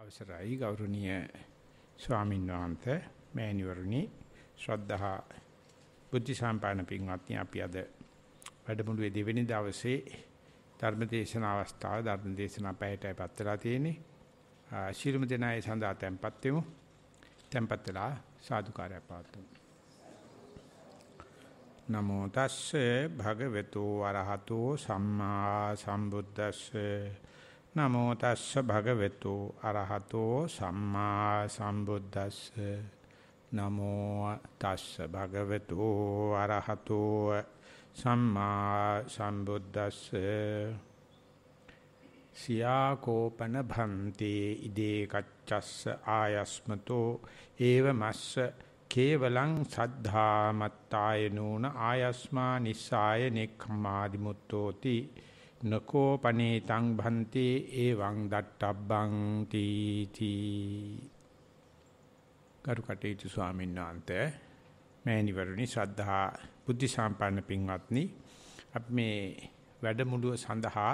අවසරයි ගෞරවනීය ස්වාමීන් වහන්සේ මෑණිවරණි ශ්‍රද්ධා බුද්ධ සම්පන්න පින්වත්නි අපි අද වැඩමුළුවේ දෙවෙනි දවසේ ධර්මදේශන අවස්ථාව ධර්මදේශන පැයටයි පත් වෙලා තියෙන්නේ ශිරුම දෙනායේ සඳහා tempත් වෙමු tempත් වෙලා සාදුකාරය පවත්වමු නමෝ තස්සේ භගවතු වරහතෝ සම්මා සම්බුද්දස්සේ නමෝ තස්ස භගවතු අරහතෝ සම්මා සම්බුද්දස්ස නමෝ තස්ස භගවතු අරහතෝ සම්මා සම්බුද්දස්ස සියාකෝපන භන්තේ ඉදේ කච්චස්ස ආයස්මතෝ ඒවමස්ස කේවලං සද්ධා මත්තායනෝන ආයස්මා නිස්සාය නෙක්ඛමාදි මුත්තෝති නකෝ පනේතං භන්ති එවං දට්ඨබ්බං තීති කරුකටේතු ස්වාමීන් වහන්සේ මෑණිවරණි ශ්‍රද්ධා බුද්ධ සම්පන්න පින්වත්නි අපි මේ වැඩමුළුව සඳහා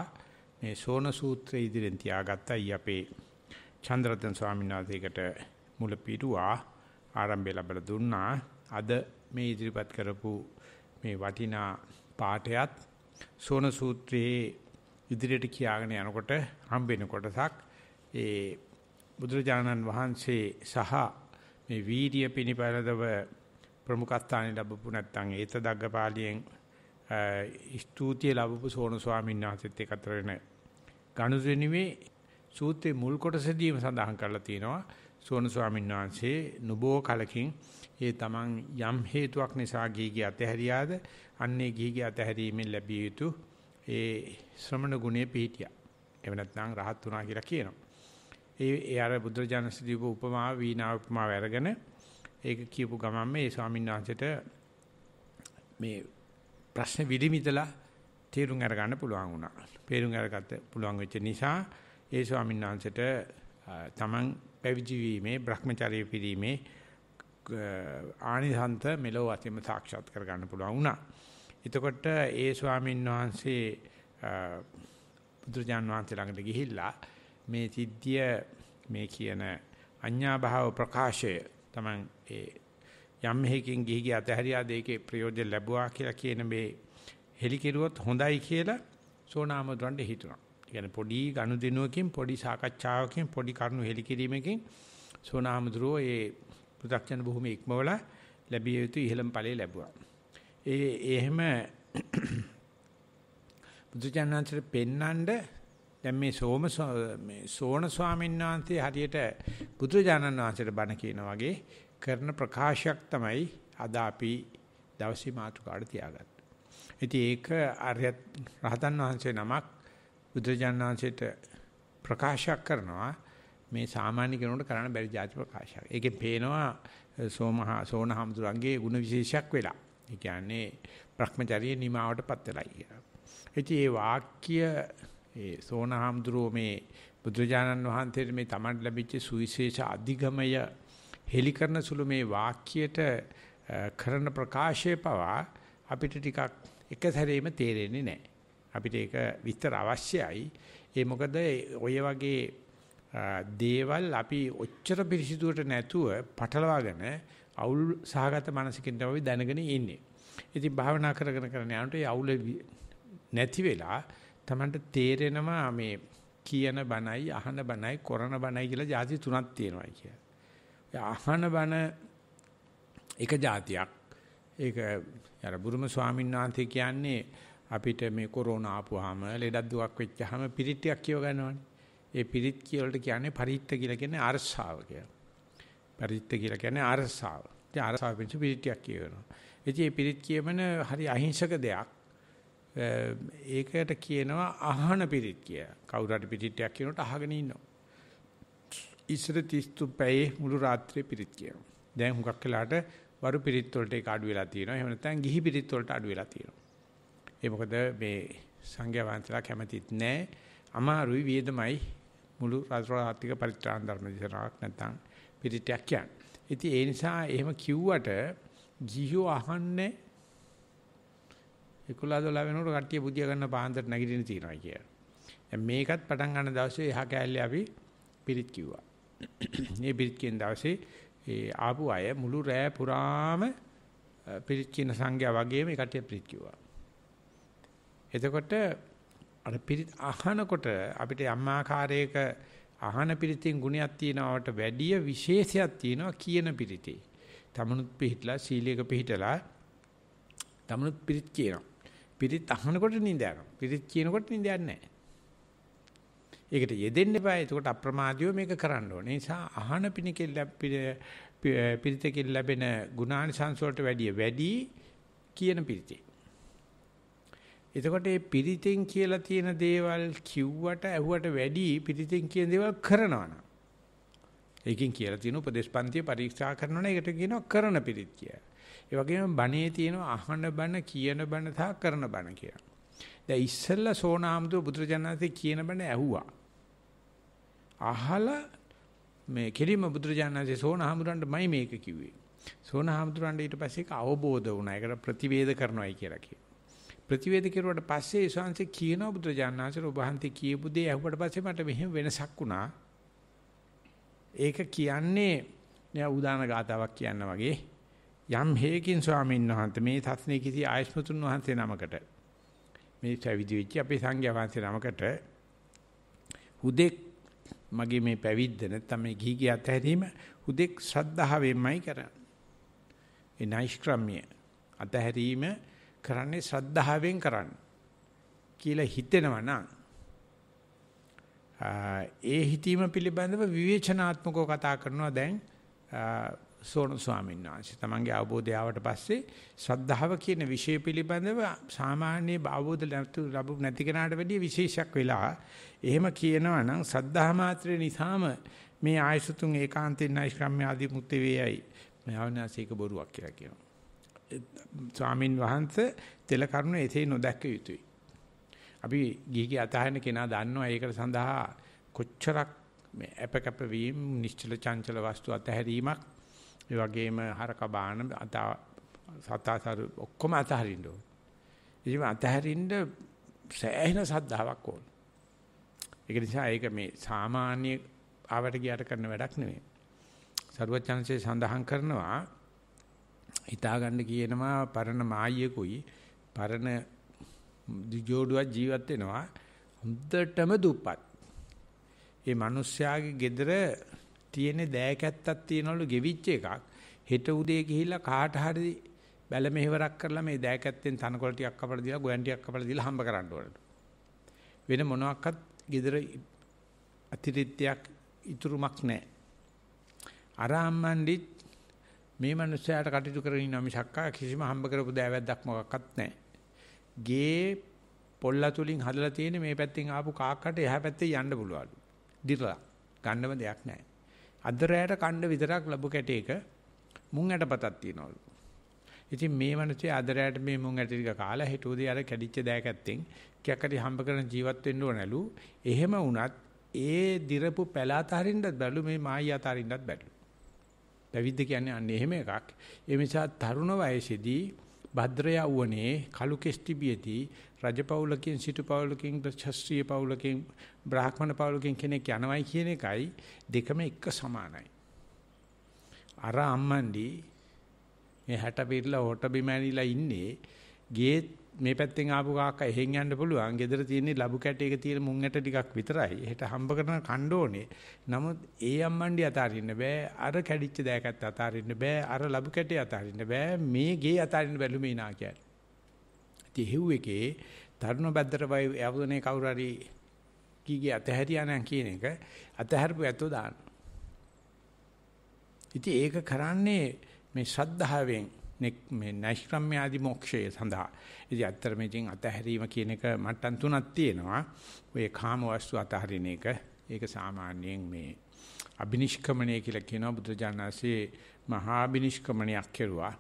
මේ සෝන සූත්‍රය ඉදිරියෙන් තියාගත්තයි අපේ චන්ද්‍රරතන ස්වාමීන් වහන්සේකට මුල පිටුවා ආරම්භය ලැබලා දුන්නා අද මේ ඉදිරිපත් කරපු මේ වටිනා පාඩයත් සෝන සූත්‍රයේ ඉදිරියට කියාගෙන යනකොට හම්බෙන කොටසක් ඒ බුදුරජාණන් වහන්සේ සහ මේ වීර්ය පිනිපරදව ප්‍රමුඛස්ථානෙ ලැබපු නැත්නම් ඒත දග්ගපාලියෙන් ස්තුතිය ලැබපු සෝන ස්වාමීන් වහන්සේත් එක්තර වෙන ගනුදෙනුවේ සූත්‍රයේ මුල් කොටසදීම සඳහන් කරලා තියෙනවා සෝන ස්වාමීන් වහන්සේ නුබෝ කලකින් ඒ තමන් යම් හේතුවක් නිසා ගීගේ අතහැරියාද අන්නේ ගීගේ අතහැරීමෙන් ලැබිය යුතු ඒ ශ්‍රමණ ගුණය පිහිටියා. එහෙම නැත්නම් රහත් වුණා කියලා කියනවා. ඒ අර බුදුරජාණන් දීපු උපමාව වීණා උපමාව අරගෙන ඒක කියපු ගමන් මේ ස්වාමීන් වහන්සේට මේ ප්‍රශ්න විදිමිතලා තේරුම් අරගන්න පුළුවන් වුණා. තේරුම් අරගත්ත පුළුවන් වෙච්ච නිසා ඒ ස්වාමීන් වහන්සේට තමන් පැවිදි වීමේ Brahmacharya පිරීමේ ආනිසන්ත මෙලොව වශයෙන්ම සාක්ෂාත් කර ගන්න පුළුවන් වුණා. එතකොට ඒ ස්වාමීන් වහන්සේ බුදුරජාන් වහන්සේ ළඟට ගිහිල්ලා මේ සිද්ධිය මේ කියන අඤ්ඤා භාව ප්‍රකාශය තමයි ඒ යම් හේකින් ගිහිගේ අතහැරියා දෙකේ ප්‍රයෝජන ලැබුවා කියලා කියන මේ හෙලිකිරුවොත් හොඳයි කියලා සෝනාමතුන්ට හිතුණා. කියන්නේ පොඩි ගනුදෙනුවකින් පොඩි සාකච්ඡාවකින් පොඩි කරුණු හෙලිකිරීමකින් සෝනාමතුරෝ ඒ පු탁ජන භූමිය ඉක්මවලා ලැබිය යුතු ඉහළම ඵලය ලැබුවා. එහෙම බුදුචානන්තර පෙන්නඳ දැන් මේ සෝන ස්වාමීන් වහන්සේ හරියට බුදුජානන් වහන්සේට බණ කියන වගේ කරන ප්‍රකාශයක් තමයි අද අපි දවසේ මාතෘකාවට තියාගත්තේ. ඉතින් ඒක ආර්යත් රහතන් වහන්සේ නමක් බුදුජානන් වහන්සේට ප්‍රකාශයක් කරනවා මේ සාමාන්‍ය කෙනෙකුට කරන්න බැරි જાති ප්‍රකාශයක්. ඒකෙන් පේනවා සෝන හමුදුරන්ගේ ගුණ විශේෂයක් වෙලා. ඒ කියන්නේ Brahmacharya නිමාවටපත් වෙලා කියලා. ඉතින් මේ වාක්‍ය ඒ සෝන හමුදුරෝ මේ බුදුජානන් වහන්සේට මේ තමන් ලැබිච්ච සුවිශේෂ අධිගමය හෙලි කරන සුළු මේ වාක්‍යයට කරන ප්‍රකාශය පවා අපිට ටිකක් එක සැරේම තේරෙන්නේ නැහැ. අපිට ඒක විස්තර අවශ්‍යයි. ඒ මොකද ඔය වගේ දේවල් අපි ඔච්චර පිරිසිදුවට නැතුව පටලවාගෙන අවුල් සහගත මනසකින් තමයි දැනගෙන ඉන්නේ. ඉතින් භාවනා කරගෙන යනකොට ඒ අවුල නැති වෙලා Tamanට තේරෙනවා මේ කියන බණයි අහන බණයි කරන බණයි කියලා જાති තුනක් තියෙනවා කිය. අහන බණ එක જાතියක්. ඒක අර බුරුම ස්වාමීන් වහන්සේ කියන්නේ අපිට මේ කොරෝනා ආපුවාම ලෙඩක් දුක් වෙච්චාම පිරිට්ටියක් කියව ගන්නවනේ. ඒ පිරිත් කියවලට කියන්නේ පරිත්ත කියලා කියන්නේ අරසාව කියලා. පරිත්ත කියලා කියන්නේ අරසාව. ඒ අරසාව පිට පිරිට්ටියක් කියවනවා. ඉතින් මේ පිරිත් කියමන හරි අහිංසක දෙයක්. ඒකට කියනවා අහන පිරිත් කියලා. කවුරු හරි පිරිට්ටියක් කියනකොට අහගෙන ඉන්නවා. ඉස්සර 33 පැයේ මුළු රාත්‍රියේ පිරිත් කියනවා. දැන් හුඟක් වෙලාට වරු පිරිත් වලට ඒක අඩු වෙලා තියෙනවා. එහෙම නැත්නම් ගිහි පිරිත් වලට අඩු වෙලා තියෙනවා. ඒ මොකද මේ සංඝයා වහන්සේලා කැමතිත් නැහැ. අමාරුයි වේදමයි මුළු රාත්‍රික පරිත්‍රාණ ධර්ම දේශනාවක් නැත්නම් පිරිටයක් කියන්නේ. ඉතින් ඒ නිසා එහෙම කිව්වට ගිහියෝ අහන්නේ 11 වෙනකොට කට්ටිය බුදියා ගන්න පාන්දර නැගිටින්න තියනවා කියලා. දැන් මේකත් පටන් ගන්න දවසේ එහා කෑල්ලේ අපි පිරිත් කිව්වා. මේ පිරිත් කියන දවසේ ඒ ආපු අය මුළු රෑ පුරාම පිරිත් කියන සංඝයා වගේම ඒ කට්ටිය පිරිත් කිව්වා. එතකොට අර පිරිත් අහනකොට අපිට යම් ආකාරයක අහන පිරිතින් ගුණයක් තියෙනවට වැඩිය විශේෂයක් තියෙනවා කියන පිරිතේ. තමනුත් පිළිట్లా සීලයක පිළිట్లా තමනුත් පිරිත් කියනවා. පිරිත් අහනකොට නිඳ යනවා. පිරිත් කියනකොට නිඳ යන්නේ නැහැ. ඒකට යෙදෙන්න එපා. ඒකට අප්‍රමාදීව මේක කරන්න ඕනේ. ඒ නිසා අහන පිරිතකින් ලැබෙන ගුණානිසංස වලට වැඩි කියන පිරිතේ. එතකොට මේ පිරිතෙන් කියලා තියෙන දේවල් කිව්වට ඇහුවට වැඩි පිරිතෙන් කියන දේවල් කරනවා නම් ඒකෙන් කියලා තියෙන උපදේශපන්තිය පරීක්ෂා කරනවා නම් ඒකට කියනවා කරන පිරිත් කියලා. ඒ වගේම බණේ තියෙන අහන බණ කියන බණ සහ කරන බණ කියලා. දැන් ඉස්සෙල්ලා සෝනාම්දුර බුදුරජාණන්සේ කියන බණ ඇහුවා. අහලා මේ කෙලිම බුදුරජාණන්සේ සෝනාම්දුරන්ටමයි මේක කිව්වේ. සෝනාම්දුරන්ට ඊට පස්සේ ඒක අවබෝධ වුණා. ඒකට ප්‍රතිවේද කරනවායි කියලා කියනවා. ප්‍රතිවේද කෙරුවට පස්සේ ඊශාන්සේ කියනවා බුදුරජාණන්සේ ඔබ වහන්සේ කියපු දේ ඇහුවට පස්සේ මට මෙහෙම වෙනසක් වුණා. ඒක කියන්නේ නෑ උදාන ගාතාවක් කියන්න වගේ යම් හේකින් ස්වාමීන් වහන්සේ මේ තත්නේ කිසි ආයස්මතුන් වහන්සේ නමකට මේ පැවිදි වෙච්ච අපේ සංඝයා වහන්සේ නමකට හුදෙක් මගේ මේ පැවිද්ද නැත්නම් මේ ගිහි අතහැරීම හුදෙක් ශ්‍රද්ධාවෙන්මයි කරන්නේ. ඒ නෛෂ්ක්‍රම්‍ය අතහැරීම කරන්නේ ශ්‍රද්ධාවෙන් කරන්න කියලා හිතෙනවා නම් ඒ හිතීම පිළිබඳව විවේචනාත්මකව කතා කරනවා දැන් සෝන ස්වාමීන් වහන්සේ. තමන්ගේ අවබෝධය ආවට පස්සේ ශ්‍රද්ධාව කියන විෂය පිළිබඳව සාමාන්‍ය අවබෝධ ලැබු නැති කෙනාට වැඩිය විශේෂයක් වෙලා එහෙම කියනවා නම් ශ්‍රද්ධා මාත්‍රේ නිසාම මේ ආයසතුන් ඒකාන්තෙන් නෛෂ්ක්‍රම්‍ය ආදී මුක්ති වේයයි. මහවනාසීක බොරුවක් කියලා කියනවා. ස්වාමින් වහන්සේ තෙල කරුණ එසේ නොදැක්ක යුතුයි. අපි ගිහිගේ අතහරින කෙනා දන්නවා ඒකට සඳහා කොච්චරක් මේ අපකප වීම නිශ්චල චංචල වස්තු අතහැරීමක් ඒ වගේම හරක බාන සතාසර ඔක්කොම අතහරින්න ඕන. ඉතින් අතහරින්න සෑහෙන සද්ධාාවක් ඕන. ඒක නිසා ඒක මේ සාමාන්‍ය ආවට ගියට කරන වැඩක් නෙවෙයි. සරුවචනසේ සඳහන් කරනවා හිතාගන්න කියනවා පරණ මායියෙකුයි පරණ දිජෝඩුවක් ජීවත් වෙනවා හොඳටම දුප්පත්. ඒ මිනිස්යාගේ ගෙදර තියෙන දෑකැත්තක් තියනවලු ගෙවිච්ච එකක්. හෙට උදේ ගිහිල්ලා කාට හරි බැල මෙහෙවරක් කරලා මේ දෑකැත්තෙන් තනකොළ ටිකක් කපලා දීලා ගොයන් ටිකක් කපලා දීලා හම්බ කරන්න ඕනලු. වෙන මොනවාක්වත් ගෙදර අතිරික්තයක් ඉතුරුමක් නැහැ. අර අම්මන්ඩිත් මේ මිනිස්යාට කටයුතු කරගෙන ඉන්න මිසක්කා කිසිම හම්බ කරපු දෑවැද්දක් මොකක්වත් නැහැ. ගේ පොල්ලා තුලින් හදලා තියෙන මේ පැත්තෙන් ආපු කාක්කට එහා පැත්තේ යන්න පුළුවන්ලු. දිරලා ගන්නම දෙයක් නැහැ. අද රැයට කණ්ඩ විතරක් ලැබු කැටේක මුං ඇටපතක් තියනවලු. ඉතින් මේ මිනිස්සේ අද රැයට මේ මුං ඇට ටික කාලා හෙට උදේ අර කැඩිච්ච දෑකැත්තෙන් ටිකක් හරි හම්බ කරන ජීවත් වෙන්න ඕනලු. එහෙම වුණත් ඒ දිරපු පැලාත හරින්නත් බැලු මේ මායි අතරින්නත් බැලු. පැවිද්ද කියන්නේ අන්නේ එහෙම එකක්. ඒ නිසා තරුණ වයසේදී භද්‍ර යවුවනේ කලු කෙස්ටිබියේදී රජපෞලකින් සිටුපෞලකින් ක්ෂත්‍රීය පෞලකින් බ්‍රාහ්මණ පෞලකින් කෙනෙක් යනවයි කියන එකයි දෙකම එක සමානයි. අර අම්මන්ඩි මේ 60 පිරලා හොට බිමැනිලා ඉන්නේ ගේ මේ පැත්තෙන් ආපු කාක්කා එහෙන් යන්න පුළුවන්. ගෙදර තියෙන ලැබු කැටයක තියෙන මුං ඇට ටිකක් විතරයි. හෙට හම්බ කරන කණ්ඩ ඕනේ. නමුත් ඒ අම්මන්ඩි අතාරින්න බෑ. අර කැඩිච්ච දෑකත් අතාරින්න බෑ. අර ලැබු කැටේ අතාරින්න බෑ. මේ ගේ අතාරින්න බැලුමේ නා කියන්නේ. ඉතින් හිව් එකේ තරුණ බද්දර වයි යවුනේ කවුරු හරි කීගේ අතහැරියා නම් කියන එක අතහැරපු ඇතෝ දාන්න. ඉතින් ඒක කරන්නේ මේ ශ්‍රද්ධාවෙන් මේ නෛෂ්ක්‍රම්‍ය ආදී මොක්ෂය සඳහා. ඉතින් අත්තර මේකින් අතහැරීම කියන එක මට්ටම් තුනක් තියෙනවා. ඔය කාම වස්තු අතහරින එක ඒක සාමාන්‍යයෙන් මේ අබිනිෂ්ක්‍මණය කියලා කියනවා. බුදුජානනාංශයේ මහා අබිනිෂ්ක්‍මණයක් කෙරුවා.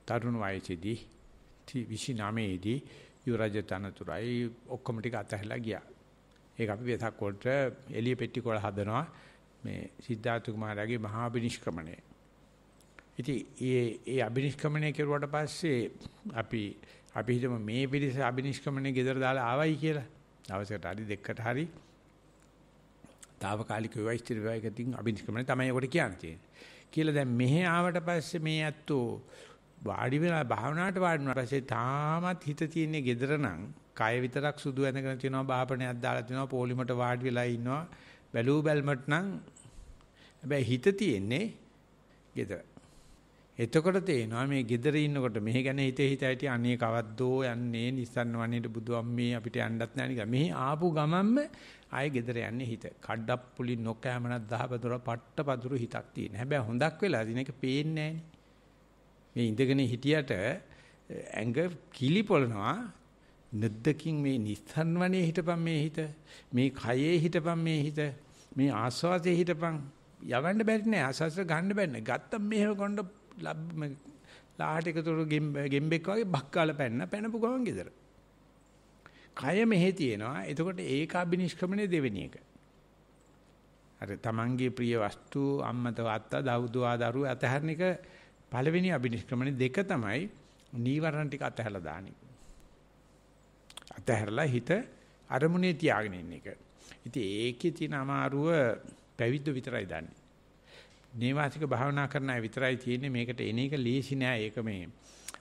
තරුණ වයසේදී 29 දී යුරජ තනතුරයි ඔක්කොම ටික අතහැරලා ගියා. ඒක අපි වෙසක් වලට එළිය පෙට්ටි කොළ හදනවා මේ සිද්ධාර්ථ කුමාරයාගේ මහා අබිනිෂ්ක්‍මණය. ඉතින් ඒ අබිනිෂ්ක්‍මණය කෙරුවට පස්සේ අපි හිතමු මේ පිළිස අබිනිෂ්ක්‍මණය ගෙදර දාලා ආවයි කියලා. දවසකට හරි දෙකකට හරි తాවකාලික වේවා ස්ථිර වේවා එකකින් අභිනිෂ්ක්‍රමණය තමයි ඔකට කියන්නේ. කියලා දැන් මෙහෙ ආවට පස්සේ මේ ඇත්තෝ වාඩි වෙලා භාවනාවට වාඩි වුණාට පස්සේ තාමත් හිත තියෙන්නේ gedara නම් කය විතරක් සුදු ඇඳගෙන තියෙනවා බාපණයක් දාලා තියෙනවා පොලිමට වාඩි වෙලා ඉන්නවා බැලූ බැල්මට නම් හැබැයි හිත තියෙන්නේ gedara. එතකොට තේනවා මේ gedara ඉන්නකොට මෙහෙ ගැන හිතේ හිතයි අනේ කවද්දෝ යන්නේ නිස්සන්න වන්නේට බුදුම්මේ අපිට යන්නත් නැහැ නිකන්. මෙහි ආපු ගමන්ම ආයේ gedara යන්නේ හිත. කඩප්පුලි නොකෑමනක් දහපතොර පට්ටපදුරු හිතක් තියෙන. හැබැයි හොඳක් වෙලා දින එක පේන්නේ නැහැ. මේ ඉඳගෙන හිටියට ඇඟ කිලිපොළනවා නැද්දකින් මේ නිස්සන්වනේ හිටපන් මේ හිත මේ කයේ හිටපන් මේ හිත මේ ආස්වාදයේ හිටපන් යවන්න බැරි නෑ ආස්වාදට ගන්න බැරි නෑ ගත්තම මෙහෙම කොණ්ඩ ලාහට එකතුරු ගෙම්බෙක් වගේ බක්කාල පැනපු ගමන් ගෙදර කය මෙහෙ තියෙනවා එතකොට ඒක අබිනිෂ්ක්‍රමණය දෙවෙනි එක අර තමන්ගේ ප්‍රිය වස්තු අම්මත වාත්තා දවුදුවා දරුවෝ අතහරින එක පළවෙනි අබිනිෂ්ක්‍රමණය දෙක තමයි නීවරණ ටික අතහැරලා දාන එක. අතහැරලා හිත අරමුණේ තියාගෙන ඉන්න එක. ඉතින් ඒකේ තියෙන අමාරුව පැවිද්ද විතරයි දන්නේ. නේවාසික භාවනා කරන අය විතරයි තියෙන්නේ මේකට එන එක ලේසි නෑ. ඒක මේ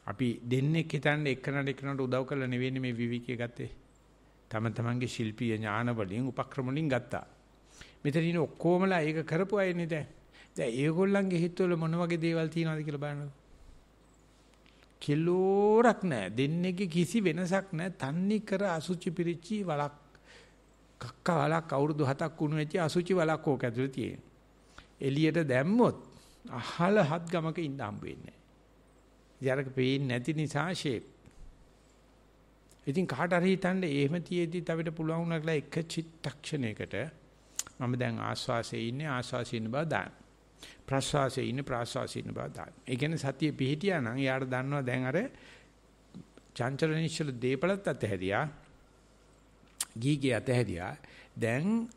අපි දෙන්නෙක් හිතන්නේ එක්කනට උදව් කරලා නෙවෙයි මේ විවිකේ ගත්තේ. තමන්ගේ ශිල්පීය ඥාන වලින් උපක්‍රම වලින් ගත්තා. මෙතන ඉන්න ඔක්කොමලා ඒක කරපු අයනේ දැන්. දැන් ඒගොල්ලන්ගේ හිතවල මොන වගේ දේවල් තියෙනවද කියලා බලන්න. කිලෝරක් නැහැ. දෙන්නේගේ කිසි වෙනසක් නැහැ. තන්නේ කර අසුචි පිරිච්චි වලක් කක්ක වලක් අවුරුදු 7ක් වුණු වෙච්ච අසුචි වලක් ඕක ඇතුලේ තියෙන. එළියට දැම්මොත් අහල හත් ගමක ඉන්න හම්බ වෙන්නේ නැහැ. ඊයරක පේන්නේ නැති නිසා ෂේප්. ඉතින් කාට හරි හිතන්නේ එහෙම තියේදිත් අපිට පුළුවන් වුණා කියලා එක චිත්තක්ෂණයකට මම දැන් ආස්වාසේ ඉන්නේ ආස්වාසේ ඉන්න බව දාන්න. ප්‍රස්වාසයේ ඉන්න ප්‍රස්වාසයේ ඉන්න බව දාන්න. ඒ කියන්නේ සතිය පිහිටියා නම් යාට දන්නවා දැන් අර චංචල නිශ්චල දීපලත් අතහැරියා. ගීගේ අතහැරියා. දැන්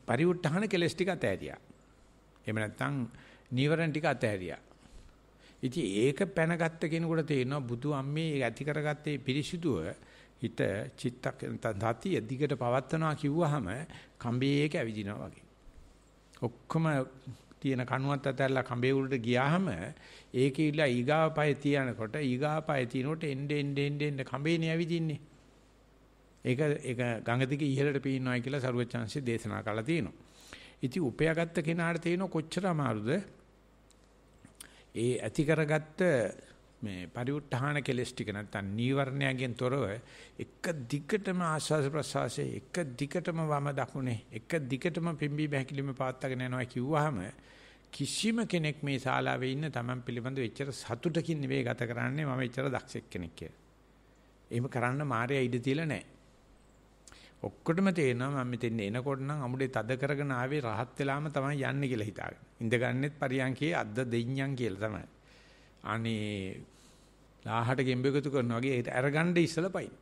පරිඋත්ථාන කෙලස් ටික අතහැරියා. එහෙම නැත්නම් නීවරණ ටික අතහැරියා. ඉතින් ඒක පැනගත්ත කෙනෙකුට තේරෙනවා බුදු අම්මේ ඇති කරගත්තේ පිරිසිදුව හිත චිත්තක් තතිය දිගට පවත්නවා කිව්වහම කම්බේක ඇවිදිනවා වගේ. ඔක්කොම තියෙන කණුවත් අතහැරලා කඹේ උඩට ගියාම ඒකේ ඉලා ඊගාව පය තියනකොට ඊගාව පය තිනකොට එන්න කඹේනේ ඇවිදින්නේ. ඒක ගඟ දිගේ ඉහළට පීනනවා කියලා සරුවචාන්සිය දේශනා කළා තියෙනවා. ඉතින් උපයාගත්ත කෙනාට තේරෙන කොච්චර අමාරුද ඒ ඇති කරගත්ත මේ පරිඋත්ථාන කෙලස් ටික නැත්තම් නීවරණයෙන් තොරව එක දිගටම ආස්වාද ප්‍රසවාසයේ එක දිගටම වම දකුණේ එක දිගටම පිම්බි බහැකිලිම පාත්තගෙන යනවා කිව්වහම කිසිම කෙනෙක් මේ ශාලාවේ ඉන්න Taman පිළිබඳව එච්චර සතුටකින් නෙවෙයි ගත කරන්නේ මම එච්චර දක්ෂ කෙනෙක් කියලා. එහෙම කරන්න මායя ඉඩ තියලා නැහැ. ඔක්කොටම තේරෙනවා මම මෙතෙන් එනකොට නම් අමුඩේ තද කරගෙන ආවේ රහත් වෙලාම තමයි යන්නේ කියලා හිතාගෙන. ඉඳ ගන්නෙත් පරියන්කේ අද්ද දෙඤ්ඤම් කියලා තමයි. අනේ ලාහට ගෙම්බෙකුතු කරනවා වගේ අරගන්න ඉස්සලා පයින්.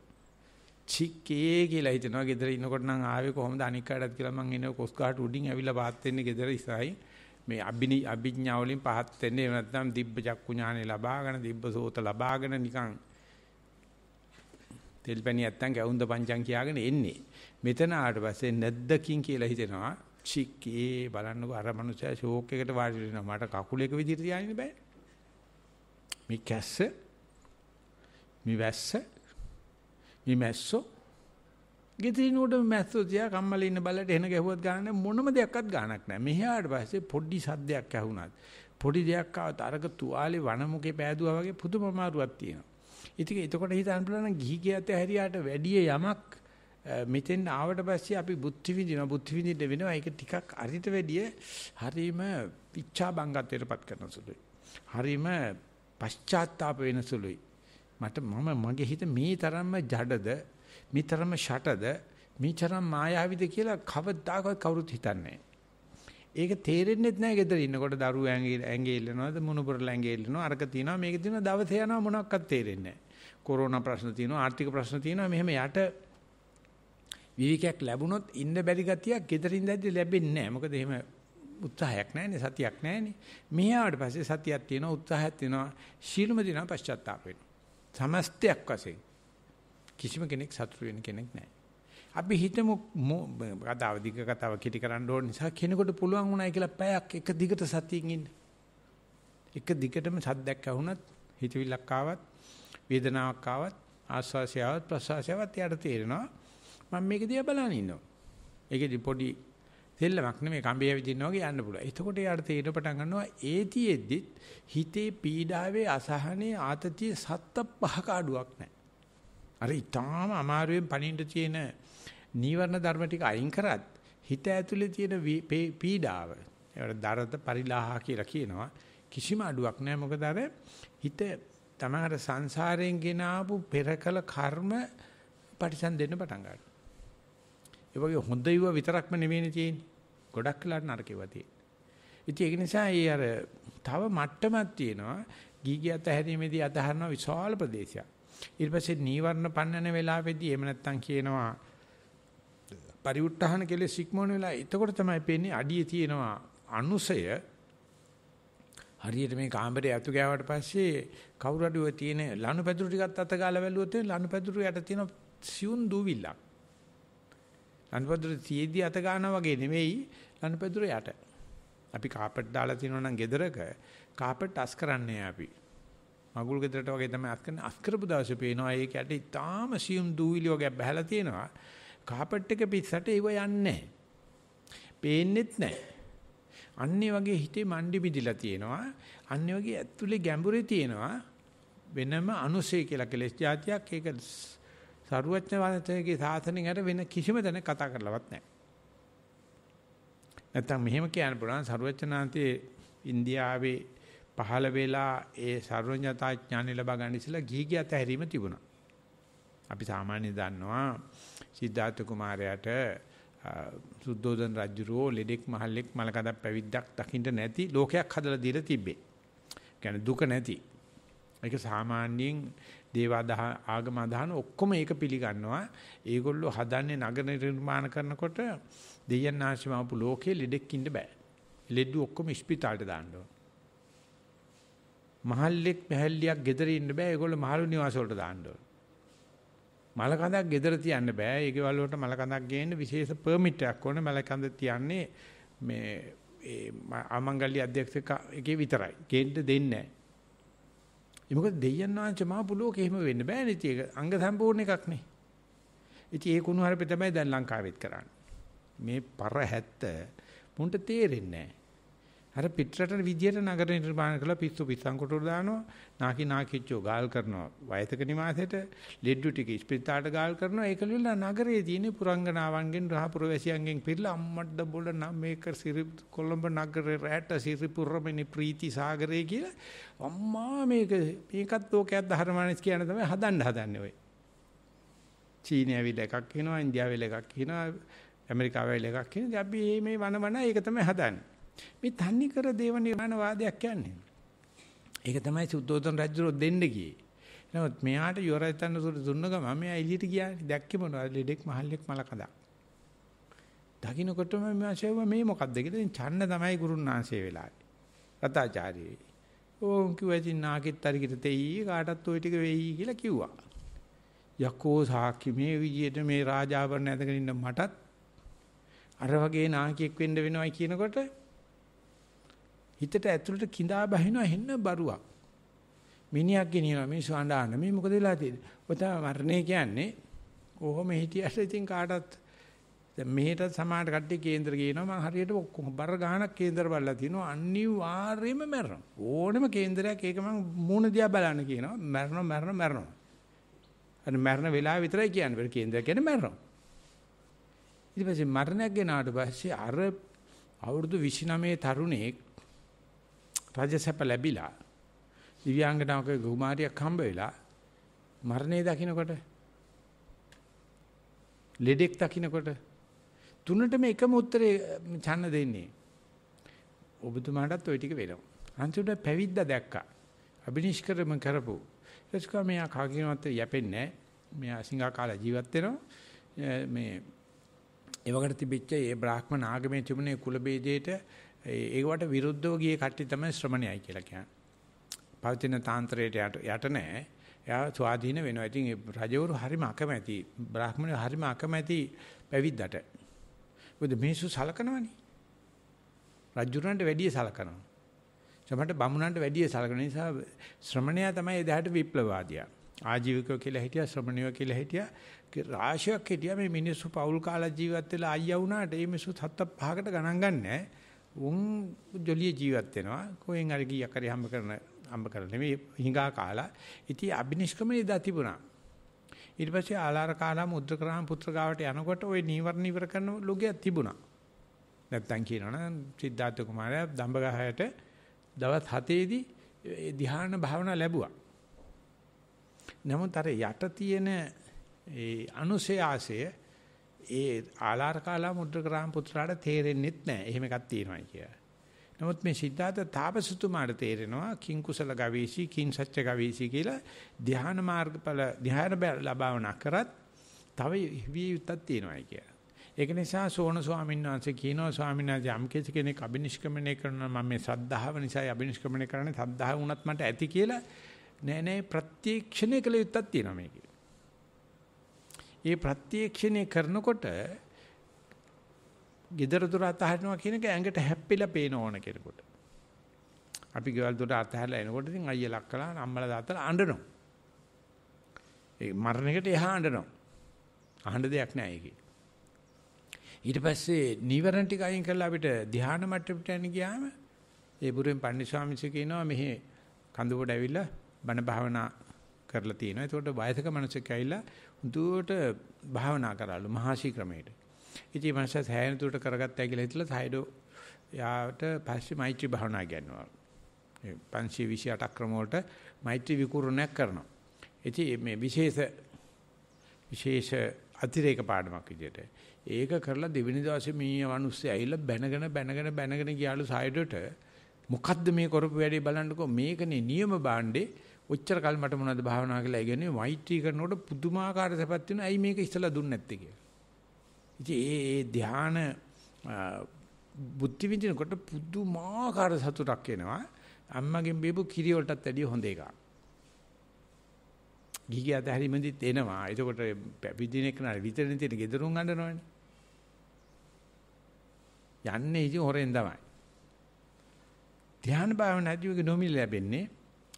චික්කේ කියලා හිතනවා ගෙදර ඉන්නකොට නම් ආවේ කොහොමද අනික් කාටත් කියලා මං එනේ කොස් කාට උඩින් ඇවිල්ලා පාත් වෙන්නේ ගෙදර ඉස්සයි. මේ අභිඥා වලින් පහත් වෙන්නේ එහෙම නැත්නම් දිබ්බ චක්කු ඥානෙ ලබාගෙන දිබ්බ සෝත ලබාගෙන නිකන් තෙල්පැණි නැත්තම් ගැවුම්ද පංචම් කියාගෙන එන්නේ. මෙතන ආවට පස්සේ නැද්දකින් කියලා හිතෙනවා චික්කේ බලන්නකෝ අර මනුස්සයා ෂෝක් එකට වාඩි වෙනවා මට කකුල එක විදිහට තියාගෙන බෑ. මේ කැස්ස මේ වැස්ස මේ මැස්සෝ ගෙදරිනුඩ මැස්සෝ තියා කම්මල ඉන්න බල්ලට එන ගැහුවත් ගාන මොනම දෙයක්වත් ගානක් නැහැ. මෙහාට පස්සේ පොඩි සද්දයක් ඇහුණත් පොඩි දෙයක් ආවත් අරක තුවාලේ වනමුකේ පෑදුවා වගේ පුදුම අමාරුවක් තියෙනවා. ඉතින් එතකොට හිතන්න පුළුවන් ගිහි ගියත් හැරියාට වැඩි යමක් මෙතෙන් ආවට පස්සේ අපි බුද්ධ විඳින්න වෙනවා. ඒක ටිකක් අරිට වැඩිය හරීම ඉච්ඡා බංගත්වයටපත් කරන සුළුයි. හරීම පශ්චාත්තාප වෙන සුළුයි. මගේ හිත මේ තරම්ම ජඩද මේ තරම්ම ෂටද මේ තරම් මායාවිද කියලා කවදාකවත් කවුරුත් හිතන්නේ නැහැ. ඒක තේරෙන්නේ නැහැ ගෙදර ඉන්නකොට දරුවෝ ඇඟේ ඉල්ලනවාද මුණුබුරලා ඇඟේ ඉල්ලනවා අරක තියනවා මේක තියනවා දවසේ යනවා මොනක්වත් තේරෙන්නේ නැහැ. කොරෝනා ප්‍රශ්න තියෙනවා ආර්ථික ප්‍රශ්න තියෙනවා මෙහෙම යට විවිකයක් ලැබුණොත් ඉන්න බැරි ගතියක් ගෙදරින් දැද්දි ලැබෙන්නේ නැහැ. මොකද එහෙම උත්සාහයක් නැහැනේ සතියක් නැහැනේ. මෙහාට පස්සේ සතියක් තියෙනවා උත්සාහයක් තියෙනවා ශීලම දිනා පශ්චාත්තාප වෙනවා. සමස්තයක් වශයෙන් කිසිම කෙනෙක් සතුටු වෙන කෙනෙක් නැහැ. අපි හිතමු කතාව දිග කතාව කෙටි කරන්න ඕන නිසා කෙනෙකුට පුළුවන් වුණායි කියලා පැයක් එක දිගට සතියින් ඉන්න. එක දිගටම සද්දයක් ඇහුණත් හිතවිල්ලක් ආවත් වේදනාවක් ආවත් ආස්වාසය ආවත් ප්‍රසවාසයවත් යාට තේරෙනවා මම මේක දිහා බලන ඉන්නවා. ඒකෙදි පොඩි දෙල්ලමක් නෙමෙයි කම්බිය විදින්න වගේ යන්න පුළුවන්. එතකොට යාට තේරෙන්න පටන් ගන්නවා ඒතිෙද්දි හිතේ පීඩාවේ අසහනේ ආතතිය සත්ත පහක අඩුවක් නැහැ. අර ඊටාම අමාරුවෙන් පණින්න තියෙන නීවරණ ධර්ම ටික අයින් කරත් හිත ඇතුලේ තියෙන පීඩාව ඒවට දරත පරිලාහ කියලා කියනවා. කිසිම අඩුවක් නැහැ. මොකද අර හිත තමකට සංසාරයෙන් ගෙන ආපු පෙරකල කර්ම පරිසම් දෙන්න පටන් ගන්නවා. ඒ වගේ හොඳ ඉව විතරක්ම නෙවෙයිනේ තියෙන්නේ. ගොඩක් වෙලාට නරකේවා තියෙන්නේ. ඉතින් ඒක නිසා අර තව මට්ටමක් තියෙනවා. ගීගියත් හැරීමේදී අදහනවා විශාල ප්‍රදේශයක්. ඊට පස්සේ නීවරණ පන්නන වෙලාවේදී එහෙම නැත්තම් කියනවා පරිඋත්හාන කෙලෙස් ඉක්මවන වෙලාව. එතකොට තමයි පේන්නේ අඩියේ තියෙනවා අනුසය. හරියට මේ කාමරේ ඇතු ගෑවට පස්සේ කවුරු හරි ඔය තියෙන ලනුපැදුරු ටිකත් අත ගාලා බැලුවොත් ලනුපැදුරු යට තියෙන සියුම් දූවිල්ලක්. ලනුපැදුරු තියේදී අත ගන්නවා වගේ නෙවෙයි ලනුපැදුරු යට. අපි කාපට් දාලා තියෙනවා නම් ගෙදරක කාපට් අස් කරන්නේ අපි. මගුල් ගෙදරට වගේ තමයි අස් කරන්නේ. අස් කරපු දවසේ පේනවා ඒක යට ඉතාම සියුම් දූවිලි වගේ බහැලා තියෙනවා. කාපට් එක පිස්සට ඒව යන්නේ නැහැ. පේන්නෙත් නැහැ. අන්නේ වගේ හිතේ මණ්ඩි මිදිලා තියෙනවා. අන්නේ වගේ ඇතුලේ ගැඹුරේ තියෙනවා වෙනම අනුසය කියලා කෙලස් જાතියක්. ඒක සරුවචනවාදයේ සාසනෙන් අර වෙන කිසිම දැනක් කතා කරලවත් නැහැ. නැත්තම් මෙහෙම කියන්න පුළුවන් සරුවචනාන්තයේ ඉන්දියාවේ පහළ වෙලා ඒ සර්වඥතා ඥානෙ ලබා ගන්න ඉස්සලා ගිහිගියත් හැරීම තිබුණා. අපි සාමාන්‍යයෙන් දන්නවා සිද්ධාර්ථ කුමාරයාට සුද්ධෝදන රජුරෝ ලෙඩෙක් මහල්ලෙක් මලකඳක් පැවිද්දක් දකින්න නැති ලෝකයක් හදලා දීලා තිබ්බේ. කියන්නේ දුක නැති. ඒක සාමාන්‍යයෙන් දේවාදා ආගම අදහන ඔක්කොම ඒක පිළිගන්නවා. ඒගොල්ලෝ හදන්නේ නගර නිර්මාණ කරනකොට දෙයයන් ආශ්‍රමවපු ලෝකේ ලෙඩෙක් ඉන්න බෑ. ලෙඩු ඔක්කොම ස්පිතාලට දාන්න ඕන. මහල්ලෙක් පැහැල්ලියක් ගෙදර ඉන්න බෑ. ඒගොල්ලෝ මහලු නිවාස වලට දාන්න ඕන. මල කඳක් ගෙදර තියන්න බෑ. ඒකවල වලට මල කඳක් ගේන්න විශේෂ පර්මිට් එකක් ඕනේ. මල කඳ තියන්නේ මේ ආමංගල්‍ය අධ්‍යක්ෂක එකේ විතරයි. ගේන්න දෙන්නේ නැහැ. ඒ මොකද දෙයයන් වහන්සේ මහ පුලෝක එහෙම වෙන්න බෑනේ. ඒක අංග සම්පූර්ණ එකක් නේ. ඉතින් ඒ කුණු හරපේ තමයි දැන් ලංකාවෙත් කරන්නේ. මේ පර 70 මුන්ට තේරෙන්නේ නැහැ. අර පිටරට විදියට නගර නිර්මාණ කරලා පිස්සු පිස්සන් කොටුර දානවා. නාකි නාකිච්චෝ ගාල් කරනවා. වයසක නිවාසෙට ලෙඩ්ඩු ටික ස්පිරිතාලට ගාල් කරනවා. ඒක ලියලා නගරයේ තියෙන පුරංගනාවන්ගෙන් රහපුර වැසියන්ගෙන් පිරලා අම්මඩ බොල නම් මේක කොළඹ නගරේ රැට සිරිපුරමෙනි ප්‍රීති සාගරේ කියලා අම්මා මේකත් ලෝකයක් ධර්මණස් කියන තමයි හදන්නේ ඔය. චීනයවිල එකක් කියනවා, ඉන්දියාවිල එකක් කියනවා, ඇමරිකාවිල එකක් කියනවා. අපි මේ වන ඒක තමයි හදන්නේ. මේ තන්නේ කර දේව නිර්මාණ වාදයක් කියන්නේ. ඒක තමයි සුද්ධෝදන රජුරෝ දෙන්න ගියේ. නමුත් මෙයාට යොරයතන දුන්න ගම මෙයා එළියට ගියානේ. දැක්කේ මොනවද? ලෙඩෙක් මහල්ලෙක් මල කඳක්. දකින්නකොටම මෙයා කියව මේ මොකද්ද කියලා. ඉතින් ඡන්න තමයි ගුරුන්නාංශයේ වෙලාවේ. රතාචාර්යයි. ඕම් කිව්වා ඉතින් නාකිට අරිකිට තෙයි කාටත් ওই ටික වෙයි කියලා කිව්වා. යකෝ සාක්ෂි මේ විදියට මේ රාජාභරණ ඇඳගෙන ඉන්න මටත් අර වගේ නාකියෙක් වෙන්න වෙනවයි කියනකොට හිතට ඇතුළට කිඳා බහිනවා හෙන්න බරුවක්. මිනිහක් ගෙනියනවා මේ සුවඳාන මේ මොකද වෙලා තියෙන්නේ? ඔය තමයි මරණය කියන්නේ. කොහොම හිටියට ඉතින් කාටත් දැන් මෙහෙට සමාජ කට්ටිය කේන්දර ගේනවා. මම හරියට ඔක්කොම බර ගහනක් කේන්දර බලලා තිනවා. අනිවාර්යයෙන්ම මැරෙනවා. ඕනෙම කේන්දරයක් ඒක මම මූණ දිහා බලන්න කියනවා. මැරෙනවා. අර මැරෙන වෙලාව විතරයි කියන්නේ. බර කේන්දරයක් කියන්නේ මැරෙනවා. ඊට පස්සේ මරණයක් ගෙනාට පස්සේ අර අවුරුදු 29 තරුණයෙක් රජසැප ලැබිලා දිව්‍යාංගනාවක කුමාරියක් හම්බ වෙලා මරණය දකින්නකොට ලෙඩෙක් දකින්නකොට තුනටම එකම උත්තරේ ඡන්න දෙන්නේ. ඔබතුමාටත් ওই ටික වෙනවා. අන්තිමට පැවිද්දා දැක්කා. අබිනිෂ්ක්‍රම කරපු. එස්කම මෙයා කාගිනවත් යැපෙන්නේ නැහැ. මෙයා සිංහා කාලා ජීවත් වෙනවා. මේ ඒ වගේ තිබිච්ච ඒ බ්‍රාහ්මණ ආගමේ තිබුණේ කුල ભેදයට ඒකට විරුද්ධව ගියේ කට්ටිය තමයි ශ්‍රමණයයි කියලා කියන්නේ. පවතින තාන්ත්‍රයට යට නැහැ. එයා ස්වාධීන වෙනවා. ඉතින් රජවරු හරිම අකමැති, බ්‍රාහ්මණයෝ හරිම අකමැති පැවිද්දට. මොකද මිනිස්සු සලකනවනේ. රජුරන්ට වැඩිය සලකනවා. සමහරට බමුණන්ට වැඩිය සලකන නිසා ශ්‍රමණයා තමයි එදාට විප්ලවවාදියා. ආජීවකයෝ කියලා හිටියා, ශ්‍රමණයෝ කියලා හිටියා. රාශියක් හිටියා මේ මිනිස්සු පෞල් කාලා ජීවත් වෙලා අයියා වුණාට මේ මිනිස්සු 7-5කට ගණන් ගන්නෑ. උන් ජොලිය ජීවත් වෙනවා. කොහෙන් හරි ගියක් හරි හම්බ කරලා නෙමෙයි හිඟා කාලා. ඉතින් අබිනිෂ්ක්‍මණය එදා තිබුණා. ඊට පස්සේ ආලාර කාලා මුද්‍රකරාම පුත්‍ර ගාවට යනකොට ওই නීවරණ ඉවර කරන ලෝකයක් තිබුණා. නැත්තම් කියනවනම් සිද්ධාර්ථ කුමාරයා දඹගහයට දවස් 7ේදී ධ්‍යාන භාවනා ලැබුවා. නමුත් අර යට තියෙන ඒ අනුසය ආසය ඒ ආලාර කාලා මුද්‍රකරාම පුත්‍රාට තේරෙන්නේ නැහැ. එහෙම එකක් තියෙනවා කියලා. නමුත් මේ සිද්ධාර්ථ තාපසතුමාට තේරෙනවා කිං කුසල ගවේෂී කිං සත්‍ය ගවේෂී කියලා ධ්‍යාන මාර්ගඵල ධ්‍යාන ලබාවනා කරත් තව විවිධයක් තියෙනවායි කියලා. ඒක නිසා සෝණ ස්වාමීන් වහන්සේ කියනවා ස්වාමීන් වහන්සේ යම් කෙනෙක් අබිනිෂ්ක්‍මණය කරනවා මම මේ සද්ධාව නිසා අබිනිෂ්ක්‍මණය කරන්නේ සද්ධාව වුණත් මට ඇති කියලා නෑ ප්‍රත්‍යක්ෂණය කළ යුත්තක් තියෙනවා මේකේ. ඒ ප්‍රත්‍යක්ෂණය කරනකොට gedara dura අතහරිනවා කියන එක ඇඟට හැප්පිලා පේන ඕන කෙනෙකුට. අපි ගෙවල් දොර අතහැරලා එනකොට ඉතින් අයියා ලක්කලා අම්මලා තාත්තලා අඬනවා. ඒ මරණයකට එහා අඬනවා. අහන්න දෙයක් නෑ ඒකේ. ඊට පස්සේ නීවරණ ටික අයින් කරලා අපිට ධ්‍යාන මට්ටමට යන්න ගියාම ඒ බුරුවෙන් පන්දි ස්වාමීන් වහන්සේ කියනවා මෙහි කඳුබඩ ඇවිල්ලා බණ භාවනා කරලා තියෙනවා. ඒකට වයසක මිනිස්සෙක් ඇවිල්ලා උදුවට භාවනා කරාලු මහාශී ක්‍රමයට. ඉතින් මනස සෑහෙන දුරට කරගත්තා කියලා හිතලා සයිඩෝ යාට පස්සේ මෛත්‍රී භාවනා කියනවා. ඒ 528 ක්‍රම වලට මෛත්‍රී විකූර්ණයක් කරනවා. ඉතින් මේ විශේෂ අතිරේක පාඩමක් විදියට. ඒක කරලා දෙවෙනි දවසේ මේ මිනිස්සු ඇවිල්ලා බැනගෙන ගියාලු සයිඩෝට මොකද්ද මේ කරපු වැඩේ බලන්නකෝ මේකනේ නියම බාණ්ඩේ ඔච්චර කල් මට මොනවද භාවනා කියලා ඉගෙනන්නේ මෛත්‍රී කරනකොට පුදුමාකාර සපත් වෙනවා. ඇයි මේක ඉස්සලා දුන්නේ නැත්තේ කියලා. ඉතින් ඒ ධ්‍යාන බුද්ධි විඳිනකොට පුදුමාකාර සතුටක් එනවා. අම්මගෙන් බීපු කිරි වලටත් වැඩිය හොඳ එකක්. ගිහිය අතහැරීමෙදිත් එනවා. එතකොට විදින එක නාර විතරනේ තියෙන ගෙදරුන් අඬනවනේ. යන්නේ ඉතින් හොරෙන් තමයි. ධ්‍යාන භාවනාදීගේ නොමිල ලැබෙන්නේ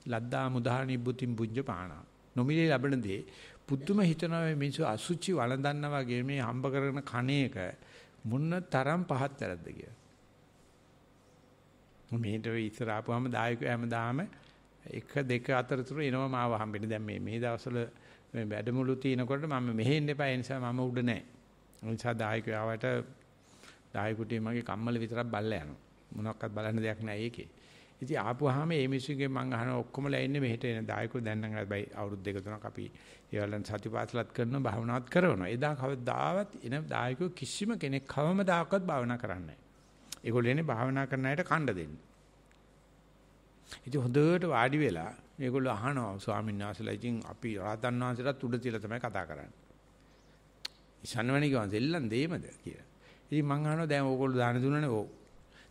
ලද්දා මුදාහනි බුතින් පුඤ්ජ පානා. නොමිලේ ලැබෙන දේ පුදුම හිතනවා මේ මිනිස්සු අසුචි වළඳන්නා වගේ මේ හම්බ කරගෙන කණේක මොන තරම් පහත් වැරද්ද කියලා. මේට ඉස්සර ආපුවම දායකයෝ හැමදාම 1-2 අතරතුර එනවා මාව හම්බෙන්නේ. දැන් මේ දවස්වල මේ වැඩමුළු තිනකොට මම මෙහෙ ඉන්න එපා. ඒ නිසා මම උඩ නැහැ. ඒ නිසා දායකයෝ ආවට දායකුටි මගේ කම්මල විතරක් බල්ලා යනවා. මොනක්වත් බලන්න දෙයක් නැහැ ඒකේ. ඉතින් ආපුවාම මේ මිනිස්සුගේ මං අහන ඔක්කොමලා ඉන්නේ මෙහෙට එන දායකයෝ දැන් නම් හැබැයි අවුරුදු 2-3ක් අපි ඒවලන් සතිපාසලත් කරනවා භාවනාවත් කරනවා. එදා කවදාවත් එන දායකයෝ කිසිම කෙනෙක් කවමදාකවත් භාවනා කරන්නේ නැහැ. ඒගොල්ලෝ එන්නේ භාවනා කරන අයට කණ්ඩ දෙන්න. ඉතින් හොඳට වාඩි වෙලා මේගොල්ලෝ අහනවා ස්වාමීන් වහන්සේලා ඉතින් අපි රහතන් වහන්සේලාත් උඩ තියලා තමයි කතා කරන්නේ. ඉසන්වණි ගවන් දෙල්ලන් දෙීමද කියලා. ඉතින් මං අහනවා දැන් ඕගොල්ලෝ දාන දුන්නනේ ඕ.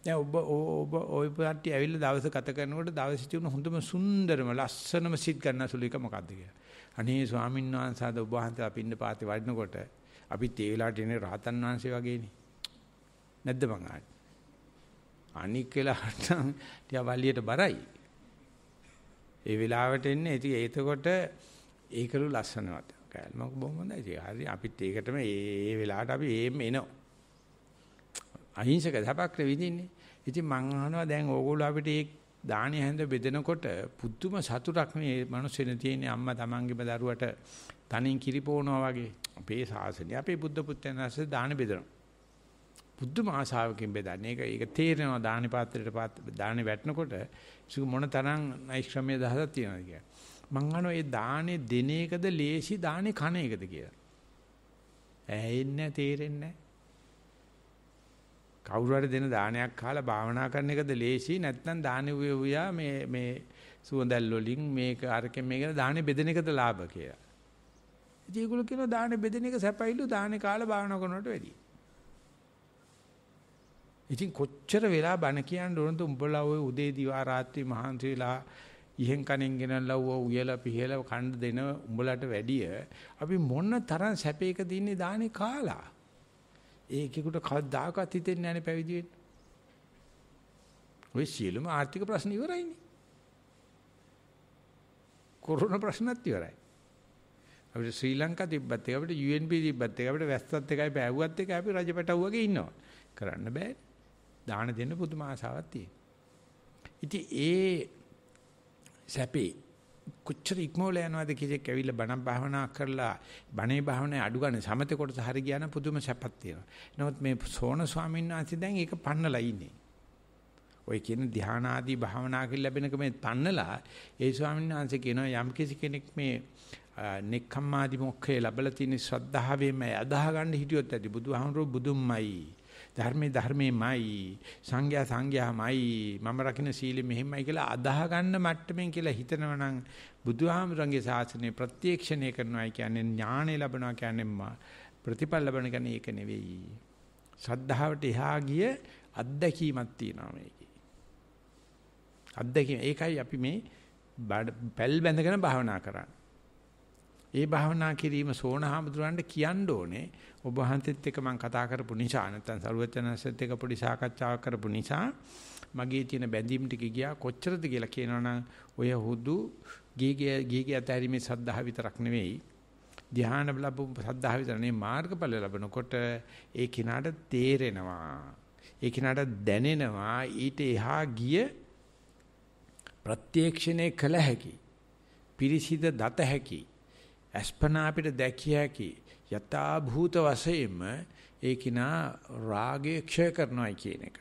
දැන් ඔබ ওই පාටි ඇවිල්ලා දවස් ගත කරනකොට දවසේ තියුණු හොඳම සුන්දරම ලස්සනම සිත් ගන්න සුළු එක මොකද්ද කියලා. අනේ ස්වාමීන් වහන්සේ අද ඔබ වහන්සේලා පින්න පාතේ වඩනකොට අපිත් ඒ වෙලාවට ඉන්නේ රහතන් වහන්සේ වගේනේ. නැද්ද මං ආන්නේ? අනික් වෙලාවට ටික වලියට බරයි. ඒ වෙලාවට එන්නේ ඉතින් ඒතකොට ඒකලු ලස්සනවත්. මම බොහොම හොඳයි. හරි අපිත් ඒකටම ඒ වෙලාවට අපි එහෙම එනවා. අහිංසක සපක්‍ර විඳින්නේ. ඉතින් මං අහනවා දැන් ඕගොල්ලෝ අපිට මේ දාණය හැඳ බෙදනකොට පුදුම සතුටක් මේ මිනිස්සුනේ තියෙන අම්මා තමන්ගේම දරුවට තනින් කිරිපෝනවා වගේ. අපේ ශාසනය අපේ බුද්ධ පුත්‍රයන් ඇස්සේ දාන බෙදනවා. පුදුම ආශාවකින් බෙදන්නේ. ඒක තේරෙනවා දානි පාත්‍රයට දානේ වැටෙනකොට ඒක මොන තරම් නෛෂ්ක්‍රම්‍ය දහසක් තියෙනවද කියලා. මං අහනවා මේ දානේ දෙන එකද ලේසි දානේ කන එකද කියලා. ඇහෙන්නේ තේරෙන්නේ නැහැ. කවුරු හරි දෙන දානයක් කාලා භාවනා කරන එකද ලේසි නැත්නම් දානේ උයා මේ සුවඳල් වලින් මේක අරකෙන් මේක දානේ බෙදෙන එකද ලාභ කියලා. ඉතින් ඒගොල්ලෝ කියනවා දානේ බෙදෙන එක සැපයිලු දානේ කාලා භාවනා කරනවට වැඩියි. ඉතින් කොච්චර වෙලා බණ කියන්න ඕනද උඹලා ඔය උදේ දිවා රාත්‍රී මහන්සි වෙලා ඉහෙන් කණෙන් ගෙනල්ලා උයලා පිහලා කන්න දෙන උඹලට වැඩිය අපි මොන තරම් සැපයක දින්නේ දානේ කාලා. ඒකෙකුට කවදාකවත් හිතෙන්නේ නැහැ නේ පැවිදි වෙන්න. ඔය සියලුම ආර්ථික ප්‍රශ්න ඉවරයිනේ. කොරෝනා ප්‍රශ්නත් ඉවරයි. අපිට ශ්‍රී ලංකා තිබ්බත් එක අපිට UNP තිබ්බත් එක අපිට වැස්සත් එකයි බෑවුවත් එකයි අපි රජපැටව් වගේ ඉන්නවා. කරන්න බෑ. දාන දෙන්න පුදුම ආසාවක් තියෙනවා. ඉතින් ඒ සැපේ කොච්චර ඉක්මවල යනවාද කිසිෙක් ඇවිල්ලා බණ භාවනා කරලා බණේ භාවනාවේ අඩු ගන්න සමතේ කොටස හරි ගියා නම් පුදුම සැපක් තියෙනවා. නමුත් මේ සෝන ස්වාමීන් වහන්සේ දැන් ඒක පන්නලා ඉන්නේ. ඔය කියන ධ්‍යාන ආදී භාවනා කියලා ලැබෙනක මේ පන්නලා ඒ ස්වාමීන් වහන්සේ කියනවා යම් කිසි කෙනෙක් මේ නෙක්ඛම්මාදි මොක්ඛේ ලැබලා තියෙන ශ්‍රද්ධාවෙන්ම අදාහ ගන්න හිටියොත් ඇති බුදුහාමුදුරුවෝ බුදුන්මයි ධර්මයේ ධර්මයේමයි සංඝයා සංඝයාමයි මම රකින්න සීලෙ මෙහෙමයි කියලා අදාහ ගන්න මට්ටමින් කියලා හිතනවා නම් බුදුහාමුදුරන්ගේ ශාසනය ප්‍රත්‍යක්ෂණය කරනවා කියන්නේ ඥාණය ලැබනවා කියන්නේ ප්‍රතිපල ලැබන කියන්නේ ඒක නෙවෙයි. ශ්‍රද්ධාවට එහා ගිය අත්දැකීමක් තියෙනවා මේකේ. අත්දැකීම ඒකයි අපි මේ පැල් බැඳගෙන භාවනා කරන්නේ. ඒ භාවනා කිරීම සෝනහාමුදුරන්ට කියන්න ඕනේ. ඔබ වහන්සේත් එක්ක මම කතා කරපු නිසා නැත්නම් සරුවචනසෙත් එක්ක පොඩි සාකච්ඡාවක් කරපු නිසා මගේ තියෙන බැඳීම් ටික ගියා කොච්චරද කියලා කියනවනම් ඔය හුදු ගීගේ අතහැරීමේ සද්ධා විතරක් නෙවෙයි ධ්‍යාන ලැබු සද්ධා විතර නෙවෙයි මාර්ගඵල ලැබනකොට ඒ කිනාට තේරෙනවා. ඒ කිනාට දැනෙනවා ඊට එහා ගිය ප්‍රත්‍යක්ෂණය කළ හැකි පිරිසිද දත හැකි අස්පනා අපිට දැකිය හැකි යථා භූත වශයෙන්ම ඒ කිනා රාගය ක්ෂය කරනවායි කියන එක.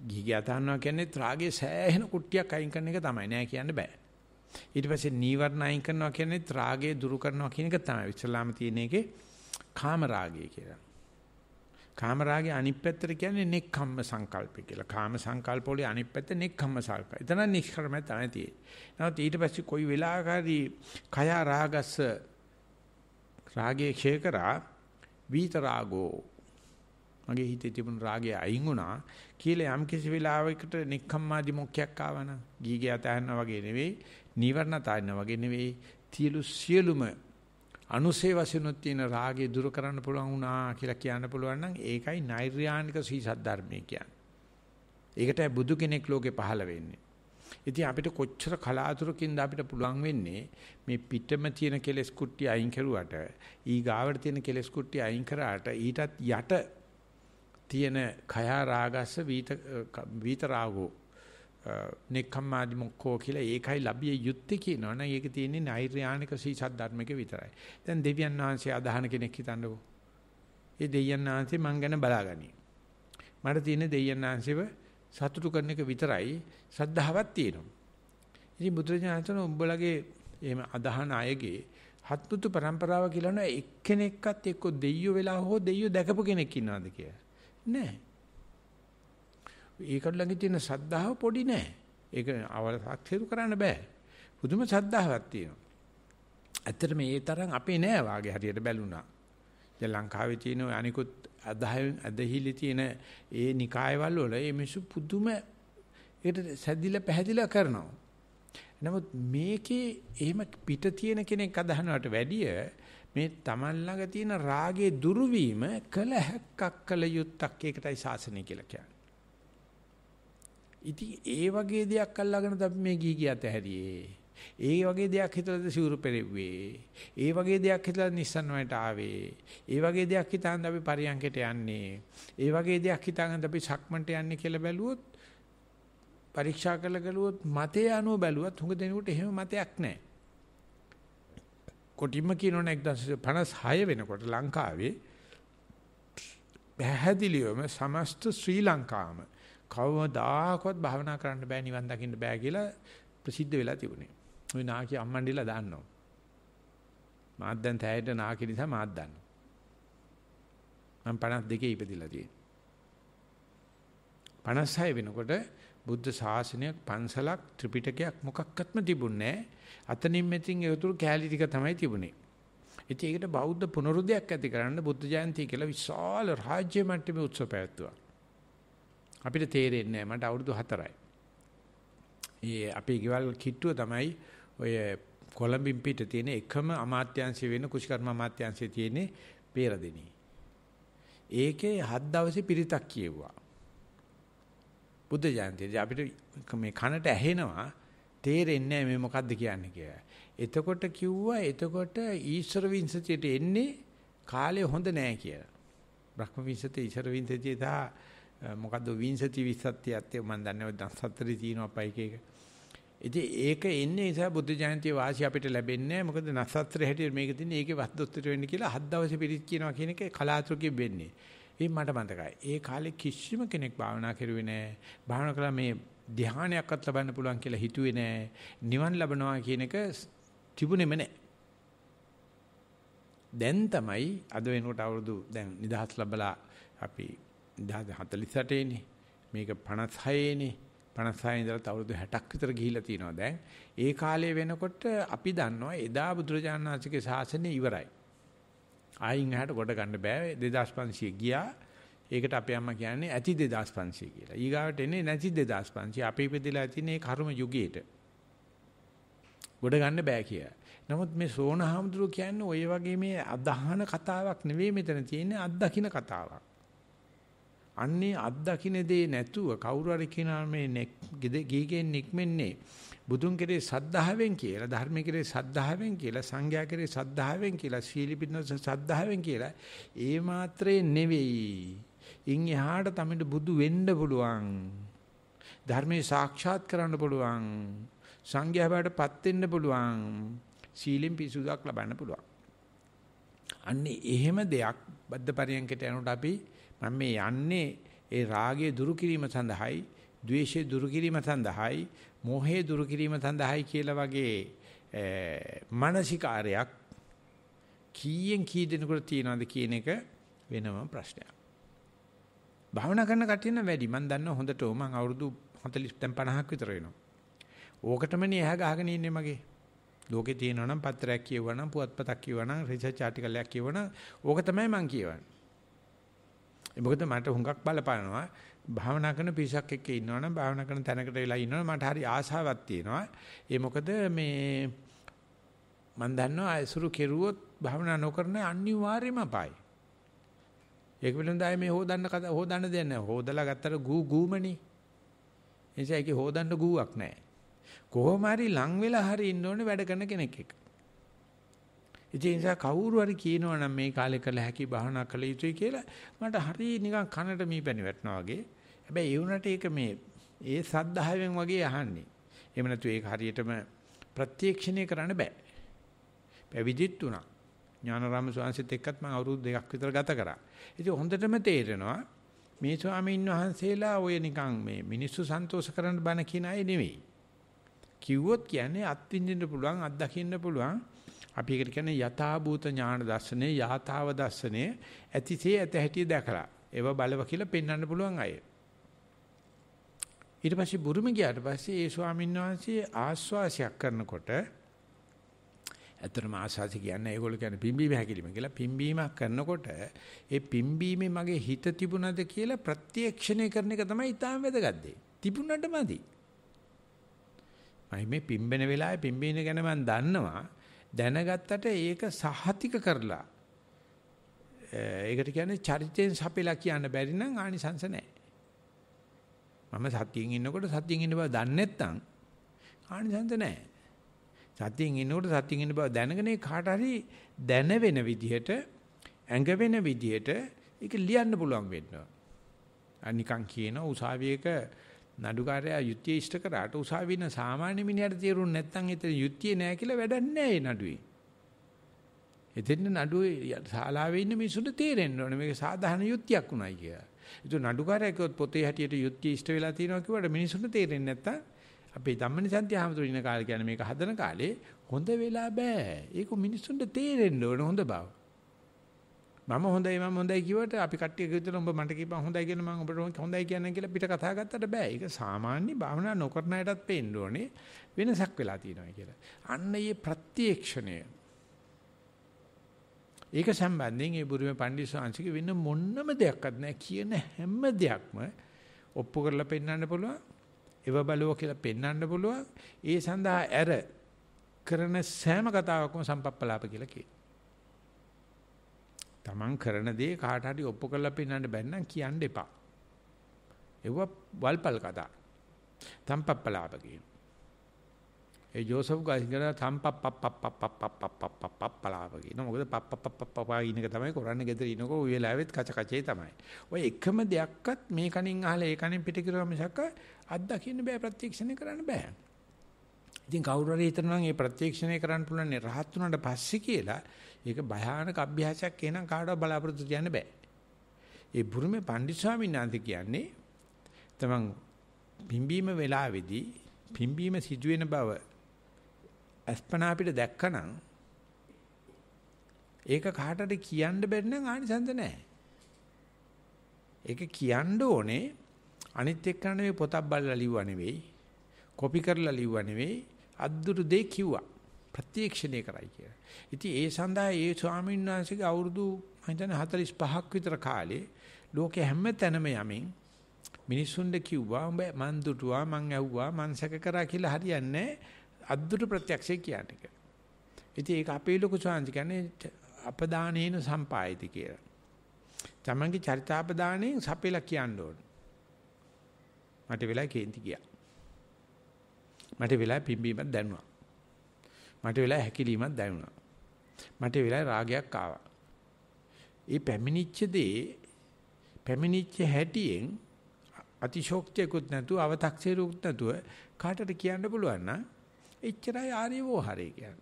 ගිහිගත ගන්නවා කියන්නේ රාගයේ සෑහෙන කුට්ටියක් අයින් කරන එක තමයි නෑ කියන්න බෑ. ඊට පස්සේ නීවරණ අයින් කරනවා කියන්නේ රාගය දුරු කරනවා කියන එක තමයි. ඉස්ලාම තියෙන එකේ කාම රාගය කියලා. කාම රාගයේ අනිත් පැත්තට කියන්නේ නෙක්ඛම්ම සංකල්ප කියලා. කාම සංකල්ප වල අනිත් පැත්ත නෙක්ඛම්ම සංකල්ප. එතන නිෂ්කර්මය තමයි තියෙන්නේ. නමුත් ඊට පස්සේ කොයි වෙලාවකදී කය රාගස්ස රාගයේ ක්ෂය කරා විත රාගෝ මගේ හිතේ තිබුණු රාගය අයින් වුණා කියලා යම් කිසි වෙලාවකට නික්ඛම්මාදි මොක්ඛයක් ආවනම් ගීගේ අතහරිනා වගේ නෙවෙයි නීවරණ අතහරිනා වගේ නෙවෙයි සියලුම අනුසේ වශයෙන්ුත් තියෙන රාගය දුරු කරන්න පුළුවන් වුණා කියලා කියන්න පුළුවන් නම් ඒකයි නෛර්යානික සීසත් ධර්මය කියන්නේ. ඒකටයි බුදු කෙනෙක් ලෝකේ පහළ වෙන්නේ. ඉතින් අපිට කොච්චර කලාතුරකින්ද අපිට පුළුවන් වෙන්නේ මේ පිටම තියෙන කෙලෙස් කුට්ටිය අයින් කරුවට ඊ ගාවට තියෙන කෙලෙස් කුට්ටිය අයින් කරාට ඊටත් යට තියෙන කය රාගස්ස වීත රාගෝ නෙක්ඛම්මාදි මොක්ඛෝ කියලා ඒකයි ලැබිය යුත්තේ කියනවනේ ඒක තියෙන්නේ නෛර්යානික සීසත් ධර්මයක විතරයි. දැන් දෙවියන් වහන්සේ අදහන කෙනෙක් හිතන්නකෝ. ඒ දෙවියන් වහන්සේ මං ගැන බලාගනි. මට තියෙන දෙවියන් වහන්සේව සතුටු කරන එක විතරයි ශ්‍රද්ධාවක් තියෙනවා. ඉතින් බුදුරජාණන් උඹලගේ එහෙම අදහන අයගේ හත්මුතු પરම්පරාව කියලා නෝ එක්කෙනෙක්වත් එක්ක දෙයියෝ වෙලා හෝ දෙයියෝ දැකපු කෙනෙක් ඉන්නවද කියලා. නෑ. ඒකට ළඟ තියෙන ශ්‍රද්ධාව පොඩි නෑ. ඒක අවලක්ෂේරු කරන්න බෑ. පුදුම ශ්‍රද්ධාවක් තියෙනවා. ඇත්තට මේ තරම් අපේ නෑ වාගේ හරියට බැලුණා. දැන් ලංකාවේ තියෙන අනිකුත් අදහිලි තියෙන ඒ නිකායවල වල මේ මිසු පුදුම ඒකට සැදිලා පැහැදිලා කරනවා. නමුත් මේකේ එහෙම පිට තියෙන කෙනෙක් අදහනවට වැඩිය මේ Taman ළඟ තියෙන රාගයේ දුරු වීම කළ හැක්කක් කළ යුත්තක් ඒකටයි ශාසනය කියලා කියන්නේ. ඉතින් ඒ වගේ දෙයක් අල්ලගෙන අපි මේ ගිහි ඇතහැරියේ. ඒ වගේ දෙයක් හිතලාද සිවුරු පෙරෙව්වේ. ඒ වගේ දෙයක් හිතලා නිස්සන් වලට ආවේ. ඒ වගේ දෙයක් හිතාගෙන අපි පරියන්කට යන්නේ. ඒ වගේ දෙයක් හිතාගෙන අපි සක්මන්ට යන්නේ කියලා බැලුවොත් පරීක්ෂා කරලා ගලුවොත් මතය අනුව බැලුවත් හුඟ දෙනෙකුට එහෙම මතයක් නැහැ. කොටිම්ම කියනෝනේ 1956 වෙනකොට ලංකාවේ පැහැදිලිවම සමස්ත ශ්‍රී ලංකාවම කවදාකවත් භාවනා කරන්න බෑ නිවන් දකින්න බෑ කියලා ප්‍රසිද්ධ වෙලා තිබුණේ. ওই නාකි අම්මන්ඩිලා දාන්නවා. මාත් දැන් තැයට නාකි නිසා මාත් දාන්නවා. මම 52 ඉපදිලා තියෙනවා. 56 වෙනකොට බුද්ධ ශාසනයක් පන්සලක් ත්‍රිපිටකයක් මොකක්වත්ම තිබුණේ නැහැ. අතනින් මෙතින් ඒතුළු කැලී ටික තමයි තිබුණේ. ඉතින් ඒකට බෞද්ධ පුනරුදයක් ඇති කරන්න බුද්ධ ජයන්ති කියලා විශාල රාජ්‍ය මට්ටමේ උත්සව පැවැත්තුවා. අපිට තේරෙන්නේ නැහැ මට අවුරුදු 4යි. ඒ අපේ ගෙවල් කිට්ටුව තමයි ඔය කොළඹින් පිට තියෙන එකම අමාත්‍යාංශය වෙන කුෂිකර්ම අමාත්‍යාංශයේ තියෙන්නේ පෙරදෙනී. ඒකේ 7 දවසේ පිරිතක් කියෙව්වා. බුද්ධ ජයන්තියේ අපිට මේ කනට ඇහෙනවා තේරෙන්නේ නැහැ මේ මොකද්ද කියන්නේ කියලා. එතකොට කිව්වා එතකොට ඊශ්වර විංශතියට එන්නේ කාලය හොඳ නැහැ කියලා. බ්‍රහ්ම විංශතිය ඊශ්වර විංශතිය දා මොකද්ද විංශති විස්සත්තියත් මම දන්නේ ඔය 14 තියෙනවා පයි එක. ඉතින් ඒක එන්නේ නිසා බුද්ධ ජයන්තියේ වාසිය අපිට ලැබෙන්නේ නැහැ. මොකද නසත්‍රය හැටියට මේක තියෙන්නේ ඒකේ වස්තුත්වයට වෙන්න කියලා 7 දවසේ පිරිත් කියනවා කියන එක කලාතුරකින් වෙන්නේ. ඉතින් මට මතකයි. ඒ කාලේ කිසිම කෙනෙක් භාවනා කරුවේ නැහැ. භාවනා කළා මේ ධ්‍යානයක්වත් ලබන්න පුළුවන් කියලා හිතුවේ නැහැ. නිවන් ලබනවා කියන එක තිබුණෙම නැහැ. දැන් තමයි අද වෙනකොට අවුරුදු දැන් නිදහස් ලැබලා අපි 1948 නේ. මේක 56 නේ. 56 ඉඳලා අවුරුදු 60ක් විතර ගිහිල්ලා තියෙනවා දැන්. ඒ කාලේ වෙනකොට අපි දන්නවා එදා බුදුරජාණන් වහන්සේගේ ශාසනය ඉවරයි. ආයින් එහාට කොට ගන්න බෑ 2500 ගියා. ඒකට අපේ අම්මා කියන්නේ ඇති 2500 කියලා. ඊගාවට එන්නේ නැති 2500. අපි ඉපදෙලා තියෙන්නේ කර්ම යුගයේට. කොට ගන්න බෑ කියලා. නමුත් මේ සෝනහාමුදුරුව කියන්නේ ඔය වගේ මේ අදහන කතාවක් නෙවෙයි මෙතන තියෙන්නේ අත්දකින්න කතාවක්. අන්නේ අත්දකින්න දේ නැතුව කවුරු හරි කියනවා මේ ගීගෙන් නික්මෙන්නේ බුදුන් කෙරේ සද්ධාවෙන් කියලා ධර්ම කෙරේ සද්ධාවෙන් කියලා සංඝයා කෙරේ සද්ධාවෙන් කියලා සීලපින්නස සද්ධාවෙන් කියලා ඒ මාත්‍රේ නෙවෙයි. ඉන් එහාට තමයි බුදු වෙන්න පුළුවන්. ධර්මයේ සාක්ෂාත් කරන්න පුළුවන්. සංඝයා බාටපත් වෙන්න පුළුවන්. සීලෙන් පිසුදක් ලබන්න පුළුවන්. අන්නේ එහෙම දෙයක් බද්ධ පරියන්කට යනකොට අපි මම මේ යන්නේ ඒ රාගය දුරු කිරීම සඳහායි, ද්වේෂය දුරු කිරීම සඳහායි, මෝහය දුරු කිරීම සඳහායි කියලා වගේ මානසිකාරයක් කීයෙන් කී දෙනෙකුට තියනවද කියන එක වෙනම ප්‍රශ්නයක්. භාවනා කරන කටියන වැඩි මම දන්නවා හොඳට මම අවුරුදු 40 50ක් විතර වෙනවා. ඕකටමනේ එහා ගහගෙන ඉන්නේ මගේ. ලෝකේ තියෙනවා නම් පත්‍රයක් කියවනවා නම් පුවත්පතක් කියවනවා නම් රිසර්ච් ආටිකල් එකක් කියවනවා ඕක තමයි මම කියවන්නේ. ඒ මොකද මට හුඟක් බලපානවා භාවනා කරන පිරිසක් එක්ක ඉන්නවනම් භාවනා කරන තැනකට වෙලා ඉන්නවනම් මට හරි ආසාවක් තියෙනවා. ඒ මොකද මේ මම දන්නවා අසුරු කෙරුවොත් භාවනා නොකරන අනිවාර්යයෙන්ම අපායි. ඒක පිළිබඳව මේ හොදන්න දෙයක් නැහැ. හොදලා ගත්තට ගූමනේ. එනිසා ඒකේ හොදන්න ගූවක් නැහැ. කොහොම හරි ලං වෙලා හරි ඉන්න ඕනේ වැඩ කරන කෙනෙක් එක්ක. ඒ නිසා කවුරු හරි කියනවා නම් මේ කාලේ කළ හැකි භාවනා කළ යුතුයි කියලා මට හරි නිකන් කනට මීපැණි වැටෙනවා වගේ. හැබැයි ඒ වුණාට ඒක මේ ඒ සද්ධායෙන් වගේ අහන්නේ. එහෙම නැතු ඒක හරියටම ප්‍රත්‍යක්ෂණය කරන්න බෑ. පැවිදිත් උනා. ඥානරාම ස්වාමීන් එක්කත් මම අවුරුදු 2ක් විතර ගත කරා. ඉතින් හොඳටම තේරෙනවා මේ ස්වාමීන් වහන්සේලා ඔය නිකන් මේ මිනිස්සු සන්තෝෂ කරන්න බණ කියන අය නෙවෙයි. කිව්වොත් කියන්නේ අත්විඳින්න පුළුවන්, අත්දකින්න පුළුවන්. අපි ඒකට කියන්නේ යථා භූත ඥාන දර්ශනේ, යථාව දර්ශනේ ඇතිසේ ඇත හැටි දැකලා. ඒව බලව කියලා පෙන්වන්න පුළුවන් අය. ඊට පස්සේ බුරුම ගියාට පස්සේ ඒ ස්වාමීන් වහන්සේ ආස්වාසයක් කරනකොට ඇත්තටම ආස්වාසි කියන්නේ ඒගොල්ලෝ කියන්නේ පිම්බීම හැකිලිම කියලා. පිම්බීමක් කරනකොට ඒ පිම්බීමේ මගේ හිත තිබුණද කියලා ප්‍රත්‍යක්ෂණය කරන එක තමයි ඊටාම වැදගත් දෙය. තිබුණට මදි. මම මේ පිම්බෙන වෙලාවේ පිම්බීන ගැන මම දන්නවා. දැනගත්තට ඒක සහතික කරලා ඒකට කියන්නේ චරිතයෙන් සපෙලා කියන්න බැරි නම් ආනිසංස නැහැ. මම සතියෙන් ඉන්නකොට සතියෙන් ඉන්න බව දන්නේ නැත්නම් ආනිසංස නැහැ. සතියෙන් ඉන්නකොට සතියෙන් ඉන්න බව දැනගෙන කාට හරි දැන වෙන විදිහට ඇඟ වෙන විදිහට ඒක ලියන්න පුළුවන් වෙනවා. අනිකන් කියන උසාවියක නඩුකාරයා යුක්තිය ඉෂ්ට කරාට උසාවින සාමාන්‍ය මිනිහට තේරුන්නේ නැත්නම් එතන යුක්තිය නැහැ කියලා වැඩක් නැහැ ඒ නඩුවේ. එතෙන් නඩුවේ ශාලාවේ ඉන්න මිනිසුන්ට තේරෙන්න ඕනේ මේක සාධාරණ යුක්තියක් උනායි කියලා. ඒක නඩුකාරයා කිව්වොත් පොතේ හැටියට යුක්තිය ඉෂ්ට වෙලා තියෙනවා කිව්වට මිනිසුන්ට තේරෙන්නේ නැත්නම් අපේ ධම්මනිසන්ති ආමතුරු ඉන්න කාලේ කියන්නේ මේක හදන කාලේ හොඳ වෙලා බෑ. ඒක මිනිසුන්ට තේරෙන්න ඕනේ හොඳ බව. මම හොඳයි කිව්වට අපි කට්ටිය කිව්වොත් උඹ මට කියපන් හොඳයි කියන මම ඔබට හොඳයි කියන්නේ කියලා පිට කතා ගත්තට බෑ. ඒක සාමාන්‍ය භාවනා නොකරන අයටත් පේන්න ඕනේ වෙනසක් වෙලා තියෙනවා කියලා. අන්න මේ ප්‍රත්‍යක්ෂණය. ඒක සම්බන්ධයෙන් ඒ බුරුමේ පණ්ඩිත ශාන්සික වෙන මොන්නම දෙයක්වත් නැහැ කියන හැම දෙයක්ම ඔප්පු කරලා පෙන්නන්න පුළුවන්. එව බලව කියලා පෙන්වන්න පුළුවන්. ඒ සඳහා ඇර කරන සෑම කතාවකම සම්පප්පලාප කියලා කියනවා. Taman කරන දේ කාට හරි ඔප්පු කරලා පෙන්වන්න බැන්න නම් කියන්න එපා. ඒව වල්පල් කතා. සම්පප්පලාප කියනවා. ඒ ජෝසප් ගාසිංගර සම්පප්පප්පප්පප්පප්පප්පලාප කියනවා. මොකද පප්පප්පප්පප්පා ඉන්න එක තමයි කරන්නේ. ගෙදර ඉනකො ওই වෙලාවෙත් කච කචේ තමයි. ඔය එකම දෙයක්වත් මේ කණින් අහලා ඒ කණින් පිට කිරුවා මිසක අත්දකින්න බෑ, ප්‍රත්‍යක්ෂණය කරන්න බෑ. ඉතින් කවුරු හරි හිතනවා නම් මේ ප්‍රත්‍යක්ෂණය කරන්න පුළුවන් නේ රහත් වුණාට පස්සේ කියලා, ඒක භයානක අභ්‍යාසයක් එනං කාටවත් බලාපොරොත්තු තියන්න බෑ. ඒ බුරුමේ පණ්ඩිත ස්වාමීන් වහන්සේ කියන්නේ තමන් පිම්බීම වෙලාවේදී පිම්බීම සිදුවෙන බව අස්පනා අපිට දැක්කනම් ඒක කාටද කියන්න බැරි නම් ආනිසංස නැහැ. ඒක කියන්න ඕනේ අනිත් එක්කන නෙවෙයි, පොතක් බලලා ලිව්වා නෙවෙයි, කොපි කරලා ලිව්වා නෙවෙයි, අද්දුරු දෙයක් කිව්වා. ප්‍රත්‍යක්ෂණය කරයි කියලා. ඉතින් ඒ සඳහා ඒ ස්වාමීන් වහන්සේගේ අවුරුදු මම හිතන්නේ 45ක් විතර කාලේ ලෝකේ හැම තැනම යමින් මිනිස්සුන්ට කිව්වා උඹ මන් දුටුවා, මං ඇහුවා, මං සැක කරා කියලා හරියන්නේ අද්දුරු ප්‍රත්‍යක්ෂය කියන්නේ. ඉතින් ඒක අපේ ලොකු ස්වාමීන් කියන්නේ අපදානේන සම්පායති කියලා. තමන්ගේ චරිතාපදානයෙන් සපෙලා කියන්න ඕන. මට වෙලා කේන්ති ගියා. මට වෙලා පිම්බීමක් දැනුණා. මට වෙලා හැකිලීමක් දැනුණා. මට වෙලා රාගයක් ආවා. ඒ පැමිණිච්ච දේ පැමිණිච්ච හැටියෙන් අතිශෝක්තියකුත් නැතුව අව탁සේරුකුත් නැතුව කාටද කියන්න පුළුවන් නම් එච්චරයි ආර්ය වෝහරේ කියන්නේ.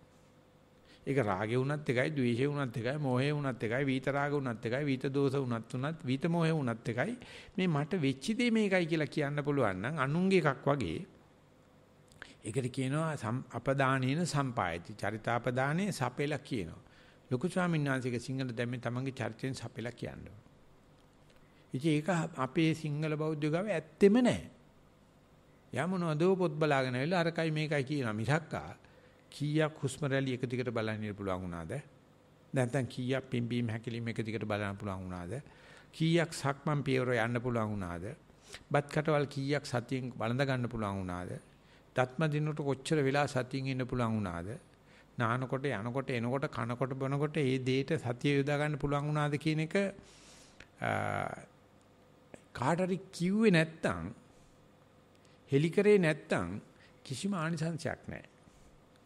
ඒක රාගේ වුණත් එකයි, ද්වේෂේ වුණත් එකයි, මෝහේ වුණත් එකයි, වීත රාග වුණත් එකයි, වීත දෝෂ වුණත් වීත මෝහේ වුණත් එකයි. මේ මට වෙච්ච දේ මේකයි කියලා කියන්න පුළුවන් නම් අනුන්ගේ එකක් වගේ. ඒකට කියනවා අපදානේන සම්පායති. චරිතාපදානේ සපෙලා කියනවා. ලොකු ස්වාමීන් වහන්සේගේ සිංහල දැම්මේ තමන්ගේ චරිතයෙන් සපෙලා කියනවා. ඉතින් ඒක අපේ සිංහල බෞද්ධ ගාව ඇත්තෙම නැහැ. යා මොනවදෝ පොත් බලාගෙන ඇවිල්ලා අරකයි මේකයි කියනවා මිසක්කා කීයක් හුස්ම රැලි එක දිගට බලන්න ඉන්න පුළුවන් වුණාද? නැත්නම් කීයක් පිම්බීම හැකිලිම එක දිගට බලන්න පුළුවන් වුණාද? කීයක් සක්මන් පියවර යන්න පුළුවන් වුණාද? බත් කටවල් කීයක් සතියෙන් බලඳ ගන්න පුළුවන් වුණාද? දත්ම දිනකට කොච්චර වෙලා සතියෙන් ඉන්න පුළුවන් වුණාද? නානකොට යනකොට එනකොට කනකොට බොනකොට ඒ දෙයට සතිය යොදා ගන්න පුළුවන් වුණාද කියන එක කාටරි කිව්වේ නැත්තම් හෙලිකරේ නැත්තම් කිසිම ආනිසංශයක් නැහැ.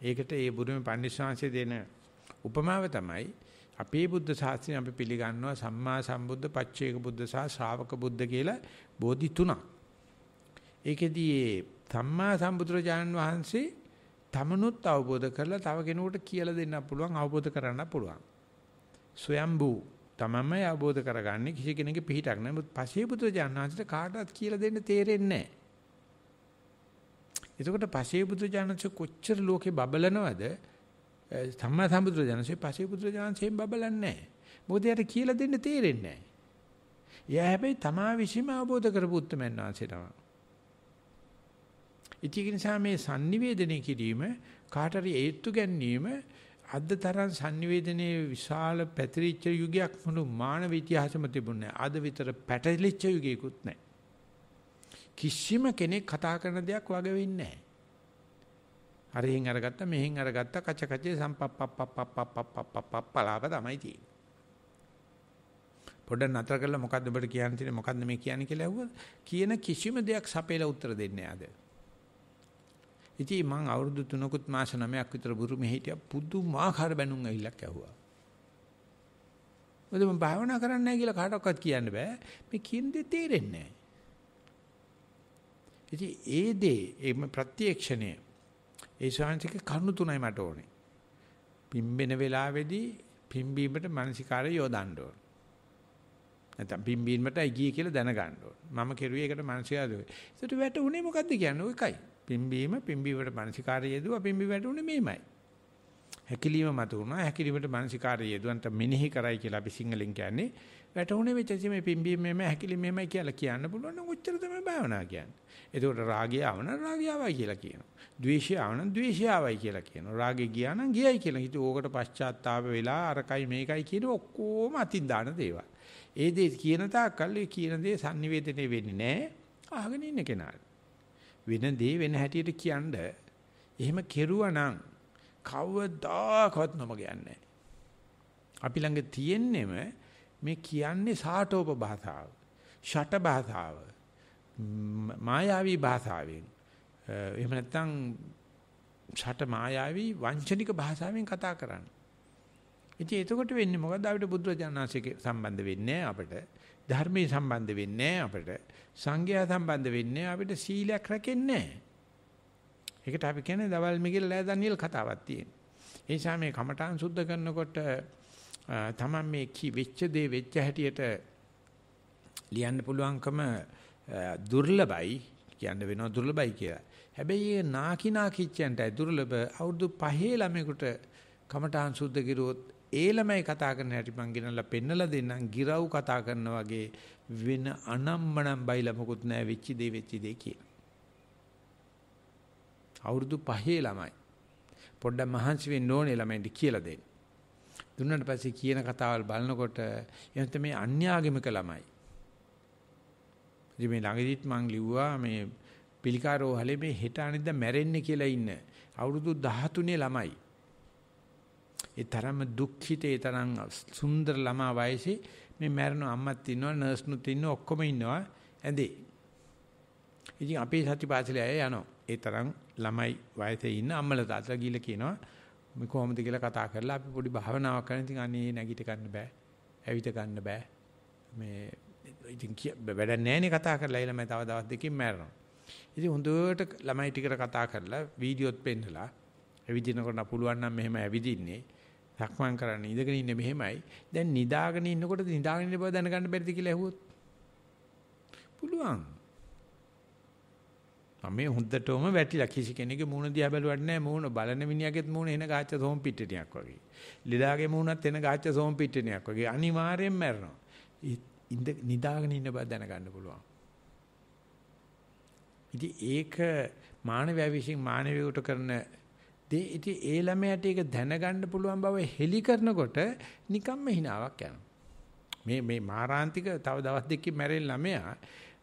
ඒකට ඒ බුදුම පඬිස්සංශය දෙන උපමාව තමයි අපේ බුද්ධ ශාස්ත්‍රය අපි පිළිගන්නවා සම්මා සම්බුද්ධ, පච්චේක බුද්ධ සහ ශ්‍රාවක බුද්ධ කියලා බෝධි තුනක්. ඒකෙදී සම්මා සම්බුදුරජාණන් වහන්සේ තමනුත් අවබෝධ කරලා තව කෙනෙකුට කියලා දෙන්න පුළුවන්, අවබෝධ කරගන්න පුළුවන්. ස්වයම්බූ තමමයි අවබෝධ කරගන්නේ, කිසි කෙනෙකුගේ පිහිටක් නැහැ. පසේ බුදුරජාණන් වහන්සේට කාටවත් කියලා දෙන්න තේරෙන්නේ නැහැ. එතකොට පසේ බුදුරජාණන්සේ කොච්චර ලෝකේ බබලනවද? සම්මා සම්බුදුරජාණන්සේ පසේ බුදුරජාණන්සේම බබලන්නේ නැහැ. මොකද එයාට කියලා දෙන්න තේරෙන්නේ නැහැ. එයා හැබැයි තමා විශ්ීම අවබෝධ කරපු උත්තරමයන් වහන්සේ තමයි. ඉතින් නිසා මේ sannivedanaya කිරීම, කාටරි ඒත්තු ගැනීම අද තරම් sannivedanaya විශාල පැතිරිච්ච යුගයක් මුළු මානව ඉතිහාසෙම තිබුණේ නැහැ. අද විතර පැටලිච්ච යුගයකුත් නැහැ. කිසිම කෙනෙක් කතා කරන දෙයක් වග වෙන්නේ නැහැ. හරියෙන් අරගත්ත මෙහෙන් අරගත්ත කච කචේ සම්පප්පප්පප්පප්පප්පලාප තමයි තියෙන්නේ. පොඩ්ඩක් නතර කරලා මොකද්ද ඔබට කියන්න තියෙන්නේ, මොකද්ද මේ කියන්නේ කියලා ඇහුවොත් කියන කිසිම දෙයක් සපේලා උත්තර දෙන්නේ නැහැ අද. ඉතින් මං අවුරුදු 3කුත් මාස 9ක් විතර බුරුමේ හිටියා, පුදුමාකාර බැනුම් ඇවිල්ලක් ඇහුවා. මොකද මම භාවනා කරන්නේ නැහැ කියලා කාටවත් කියන්න බෑ. මේ කියන දේ තේරෙන්නේ නැහැ. ඉතින් ඒ දේ ඒ ප්‍රත්‍යක්ෂණය ඒ ශාන්තික කරුණු තුනයි මට ඕනේ. පිම්බෙන වෙලාවේදී පිම්බීමට මානසිකාරය යොදන්න ඕනේ. නැත්නම් පිම්බීමටයි ගියේ කියලා දැනගන්න ඕනේ. මම කෙරුවේ ඒකට මානසිකාරය. ඒකට වැටුනේ මොකද්ද කියන්නේ? ඔයකයි. පිම්බීමට මානසිකාරය යෙදුවා, පිම්බීම වැටුනේ මේමයි. හැකිලිම මත උනා, හැකිලිමට මානසිකාරය යෙදුවන්ට මෙනෙහි කරයි කියලා අපි සිංහලෙන් කියන්නේ. වැටුනේ වෙච්ච මේ පිම්බීම මෙමය, හැකිලිම මෙමය කියලා කියන්න පුළුවන් නම් ඔච්චර තමයි භාවනා කියන්නේ. එතකොට රාගය ආවන රාගය ආවයි කියලා කියනවා. ද්වේෂය ආවන ද්වේෂය ආවයි කියලා කියනවා. රාගය ගියා නම් ගියයි කියලා. හිතුව ඕකට පශ්චාත්තාප වෙලා අරකයි මේකයි කියන ඔක්කොම අතින් දාන දේවල්. ඒ දේ කියන තාක්කල් ඒ කියන දේ sannivedanaya වෙන්නේ නැහැ. අහගෙන ඉන්න කෙනාට. වෙන දේ වෙන හැටියට කියන්න එහෙම කෙරුවා නම් කවදාකවත් නම ගන්නේ අපි ළඟ තියෙන්නේම මේ කියන්නේ සාටෝප භාෂාව, ෂට භාෂාව, මායාවී භාෂාවෙන්. එහෙම නැත්නම් ෂට මායාවී වංචනික භාෂාවෙන් කතා කරන්නේ. ඉතින් එතකොට වෙන්නේ මොකද්ද? අපිට බුදුරජාණන්සේක සම්බන්ධ වෙන්නේ අපිට, ධර්මයේ සම්බන්ධ වෙන්නේ අපිට, සංඝයා සම්බන්ධ වෙන්නේ අපිට, සීලයක් රැකෙන්නේ නැහැ. ඒකට අපි කියන්නේ දවල් මිගිල් ලෑ දනියල් කතාවක් තියෙන. ඒ නිසා මේ කමඨාන් සුද්ධ කරනකොට තමයි මේ වෙච්ච දේ වෙච්ච හැටියට ලියන්න පුළුවන්කම දුර්ලභයි කියන්න වෙනවා දුර්ලභයි කියලා. හැබැයි ඒ නාකිච්චයන්ටයි දුර්ලභ. අවුරුදු 5 ළමයෙකුට කමඨාන් සුද්ධ කිරුවොත් ඒ ළමයි කතා කරන හැටි මං ගෙනල්ලා පෙන්නලා දෙන්නම්. ගිරව් කතා කරනා වගේ වෙන අනම්මනම් බයිලා මොකුත් නැහැ වෙච්ච දේ කියලා. අවුරුදු 5 ළමයි පොඩ්ඩක් මහන්සි වෙන්න ඕනේ ළමයින්ට කියලා දෙන්න. දුන්නාට පස්සේ කියන කතාවල් බලනකොට එහෙනම් මේ අන්‍යාගමික ළමයි. ඉතින් මේ ළඟදිත් මං ලිව්වා මේ පිළිකාරෝහලේ මේ හෙට අනිද්දා මැරෙන්නේ කියලා ඉන්න අවුරුදු 13 ළමයි. ඒ තරම්ම දුක්ඛිතේ තරම් සුන්දර ළමා වයසේ මේ මැරෙන අම්මත් ඉන්නවා නර්ස්නුත් ඉන්නවා ඔක්කොම ඉන්නවා ඇඳේ. ඉතින් අපේ සතිපාසලේ අය යනවා. ඒ තරම් ළමයි වයසේ ඉන්න අම්මලා තාත්තලා ගිහලා කියනවා මේ කොහොමද කියලා කතා කරලා අපි පොඩි භාවනාවක් කරන ඉතින් අනේ නැගිට ගන්න බෑ. ඇවිද ගන්න බෑ. මේ ඉතින් වැඩක් නැහැනේ කතා කරලා ඒ ළමයි තව දවස් දෙකකින් මැරෙනවා. ඉතින් හොඳට ළමයි ටිකට කතා කරලා වීඩියෝත් පෙන්නලා ඇවිදිනකොට පුළුවන් නම් මෙහෙම ඇවිදින්නේ සක්මන් කරන්නේ ඉඳගෙන ඉන්නේ මෙහෙමයි. දැන් නිදාගෙන ඉන්නකොට නිදාගෙන ඉන්න බව දැනගන්න බැරිද කියලා ඇහුවොත් පුළුවන්. මේ හොඳටම වැටිලා කිසි කෙනෙකුගේ මූණ දිහා බැලුවට නෑ මූණ බලන මිනිහාගේත් මූණ එන ගාච්ඡ සෝම් පිට්ටනියක් වගේ. ලෙඩාගේ මූණත් එන ගාච්ඡ සෝම් පිට්ටනියක් වගේ අනිවාර්යෙන් මැරෙනවා. නිදාගෙන ඉන්න බව දැනගන්න පුළුවන්. ඉතින් ඒක මානවයා විසින් මානවයට කරන දේ ඉතින් ඒ ළමයාට ඒක දැනගන්න පුළුවන් බව හෙලි කරනකොට නිකම්ම හිනාවක් යනවා. මේ මාරාන්තික තව දවස් දෙකකින් මැරෙන ළමයා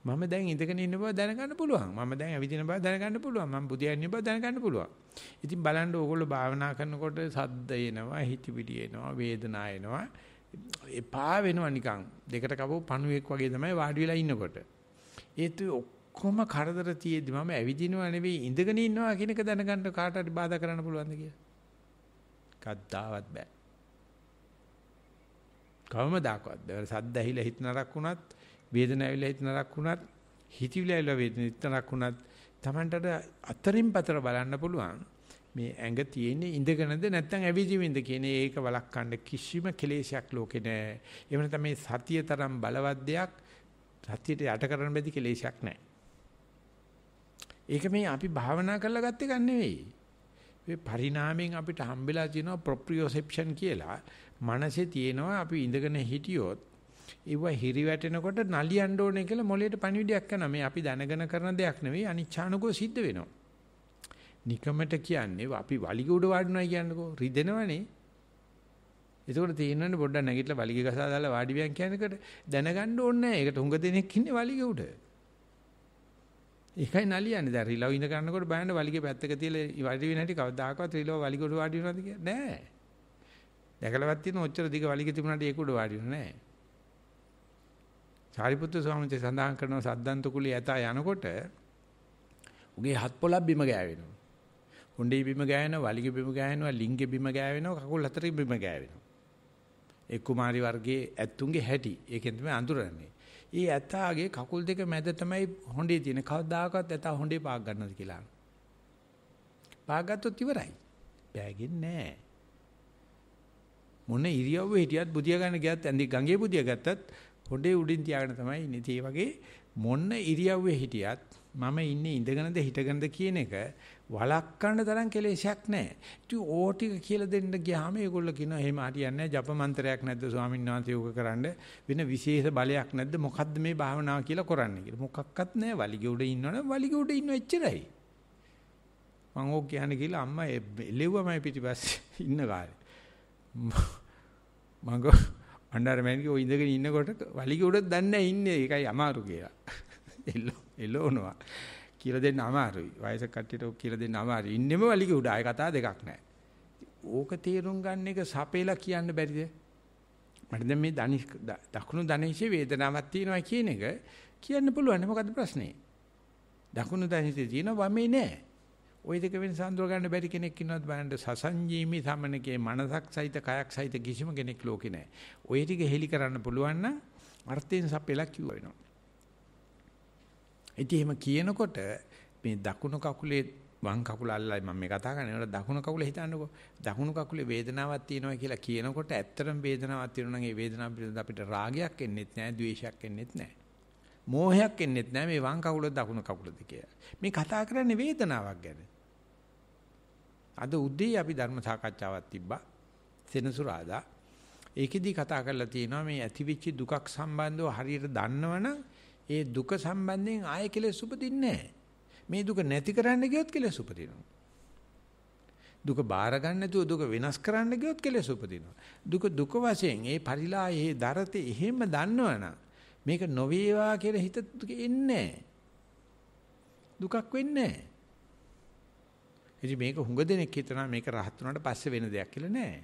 මම දැන් ඉඳගෙන ඉන්න බව දැනගන්න පුළුවන්. මම දැන් ඇවිදින බව දැනගන්න පුළුවන්. මම බුදියන් ඉන්න බව දැනගන්න පුළුවන්. ඉතින් බලන්න ඕගොල්ලෝ භාවනා කරනකොට සද්ද එනවා, හිතවිලි එනවා, වේදනා එනවා. එපා වෙනවා නිකන්. දෙකට කපුව පණුවෙක් වගේ තමයි වාඩි වෙලා ඉන්නකොට. ඒත් ඔක්කොම කරදර තියෙද්දි මම ඇවිදිනවා නෙවෙයි ඉඳගෙන ඉන්නවා කියන එක දැනගන්න කාට හරි බාධා කරන්න පුළුවන්ද කියලා? කද්දාවත් බෑ. කවමදාකවත් බෑ. සද්ද ඇහිලා හිත නරක් වුණත්, වේදනාව ඇවිල්ලා හිත නරක් වුණත්, හිතවිලි ඇවිල්ලා හිත නරක් වුණත් Tamanට අතරින් පතර බලන්න පුළුවන්. මේ ඇඟ තියෙන්නේ ඉඳගෙනද නැත්නම් ඇවිදිමින්ද කියන ඒක වළක්වන්න කිසිම කෙලෙසයක් ලෝකේ නැහැ. ඒ වෙන තමයි සතිය තරම් බලවත් දෙයක් සතියට යට කරන්න බැරි කෙලෙසයක් නැහැ. ඒක මේ අපි භාවනා කරලා ගත්ත එකක් නෙවෙයි. මේ පරිණාමයෙන් අපිට හම්බෙලා තියෙනවා ප්‍රොප්‍රියොසෙප්ෂන් කියලා. මනසේ තියෙනවා අපි ඉඳගෙන හිටියොත් ඒව හිරි වැටෙනකොට නලියන්න ඕනේ කියලා මොළයට පණිවිඩයක් කරනවා. මේ අපි දැනගෙන කරන දෙයක් නෙවෙයි අනිච්ඡානුකෝ සිද්ධ වෙනවා. නිකමට කියන්නේ අපි වලිග උඩ වාඩිනවා කියන්නකෝ රිදෙනවනේ. ඒකෝට තේින්නන්නේ පොඩ්ඩක් නැගිටලා වලිග ගසා දාලා වාඩි වෙන් කියනකොට දැනගන්න ඕනේ නැහැ. ඒකට හුඟ දෙනෙක් ඉන්නේ වලිග උඩ. ඒකයි නලියන්නේ. දැන් රිලව් ඉඳ ගන්නකොට බලන්න වලිගේ පැත්තක තියලා වාඩි වෙන හැටි කවදාකවත් රිලව් වලිග උඩ වාඩි වෙනවද කියලා නෑ. දැකලවත් තියෙන ඔච්චර දිග වලිග තිබුණාට ඒක උඩ වාඩි වෙන්නේ නෑ. සාරිපුත්‍ර ස්වාමීන් වහන්සේ සඳහන් කරනවා සද්දන්ත කුලයේ ඇතා යනකොට උගේ හත් පොළක් බිම ගෑවෙනවා. හොඬේ බිම ගෑවෙනවා, වලිගෙ බිම ගෑවෙනවා, ලිංගෙ බිම ගෑවෙනවා, කකුල් හතරේ බිම ගෑවෙනවා. ඒ කුමාරි වර්ගයේ ඇත්තුන්ගේ හැටි. ඒකෙන් තමයි අඳුරන්නේ. ඒ ඇතාගේ කකුල් දෙක මැද තමයි හොඬේ තියෙන. කවදාකවත් ඇතා හොඬේ පාක් ගන්නවද කියලා. පාක් ගත්තොත් ඉවරයි. බෑගෙන්නේ නැහැ. මොන ඉරියව්වෙ හිටියත් බුදියා ගන්න ගියත් ඇඳි ගඟේ බුදියා ගත්තත් හොඬේ උඩින් තියාගෙන තමයි ඉන්නේ. ඒ වගේ මොන ඉරියව්වෙ හිටියත් මම ඉන්නේ ඉඳගෙනද හිටගෙනද කියන එක වළක්වන්න තරම් කෙලෙසයක් නැහැ. ඉතින් ඕ ටික කියලා දෙන්න ගියාම ඒගොල්ලෝ කියනවා එහෙම හරියන්නේ නැහැ. ජප මන්ත්‍රයක් නැද්ද ස්වාමීන් වහන්සේ යෝග කරන්න වෙන විශේෂ බලයක් නැද්ද? මොකද්ද මේ භාවනාව කියලා කරන්නේ කියලා. මොකක්වත් නැහැ. වලිග උඩ ඉන්නවනම් වලිග උඩ ඉන්න එච්චරයි. මම ඕක කියන්නේ කියලා අම්මා එළෙව්වමයි පිටිපස්සේ ඉන්න කාලේ. මම අnder ඔය ඉඳගෙන ඉන්නකොට වලිග උඩ දන්නේ ඉන්නේ. ඒකයි අමාරු කියලා. එළවනවා. කියලා දෙන්න අමාරුයි. වයසක කට්ටියට කියලා දෙන්න අමාරුයි. ඉන්නෙම වලිගේ උඩ ආයේ කතා දෙකක් නැහැ. ඕක තේරුම් ගන්න එක සපේලා කියන්න බැරිද? මට දැන් මේ දකුණු ධනේශේ වේදනාවක් තියෙනවා කියන එක කියන්න පුළුවන්. මොකද්ද ප්‍රශ්නේ? දකුණු ධනේශේ තියෙන වමේ නැහැ. ওই දෙක වෙනස අඳුර ගන්න බැරි කෙනෙක් ඉන්නවද බලන්න. සසංජීමි සමනකේ මනසක් සහිත කයක් සහිත කිසිම කෙනෙක් ලෝකේ නැහැ. ওই ටික හෙලි කරන්න පුළුවන් නම් අර්ථයෙන් සපේලා කිව්ව වෙනවා. ඉතින් එහෙම කියනකොට මේ දකුණු කකුලේ වම් කකුල අල්ලයි මම මේ කතා කරන්නේ. ඒකට දකුණු කකුලේ හිතන්නකෝ. දකුණු කකුලේ වේදනාවක් තියෙනවා කියලා කියනකොට ඇත්තටම වේදනාවක් තියෙනවා නම් ඒ වේදනාව පිළිබඳ අපිට රාගයක් එන්නෙත් නැහැ, ද්වේෂයක් එන්නෙත් නැහැ. මෝහයක් එන්නෙත් නැහැ මේ වම් කකුල දකුණු කකුලද කියලා. මේ කතා කරන්නේ වේදනාවක් ගැන. අද උදේ අපි ධර්ම සාකච්ඡාවක් තිබ්බා. සෙනසුරාදා. ඒකෙදි කතා කරලා තියෙනවා මේ ඇතිවිච්ච දුකක් සම්බන්ධව හරියට දන්නවනම් ඒ දුක සම්බන්ධයෙන් ආයෙ කෙලෙස් උපදින්නේ නැහැ. මේ දුක නැති කරන්න ගියොත් කෙලෙස් උපදිනවා. දුක බාර ගන්න නැතුව දුක වෙනස් කරන්න ගියොත් කෙලෙස් උපදිනවා. දුක වශයෙන් ඒ පරිලායේ දරතේ එහෙම දන්නවනම් මේක නොවේවා කියලා හිත එන්නේ දුකක් වෙන්නේ නැහැ. ඉතින් මේක හුඟ දෙනෙක් හිතනවා මේක රහත් වුණාට පස්සේ වෙන දෙයක් කියලා නෑ.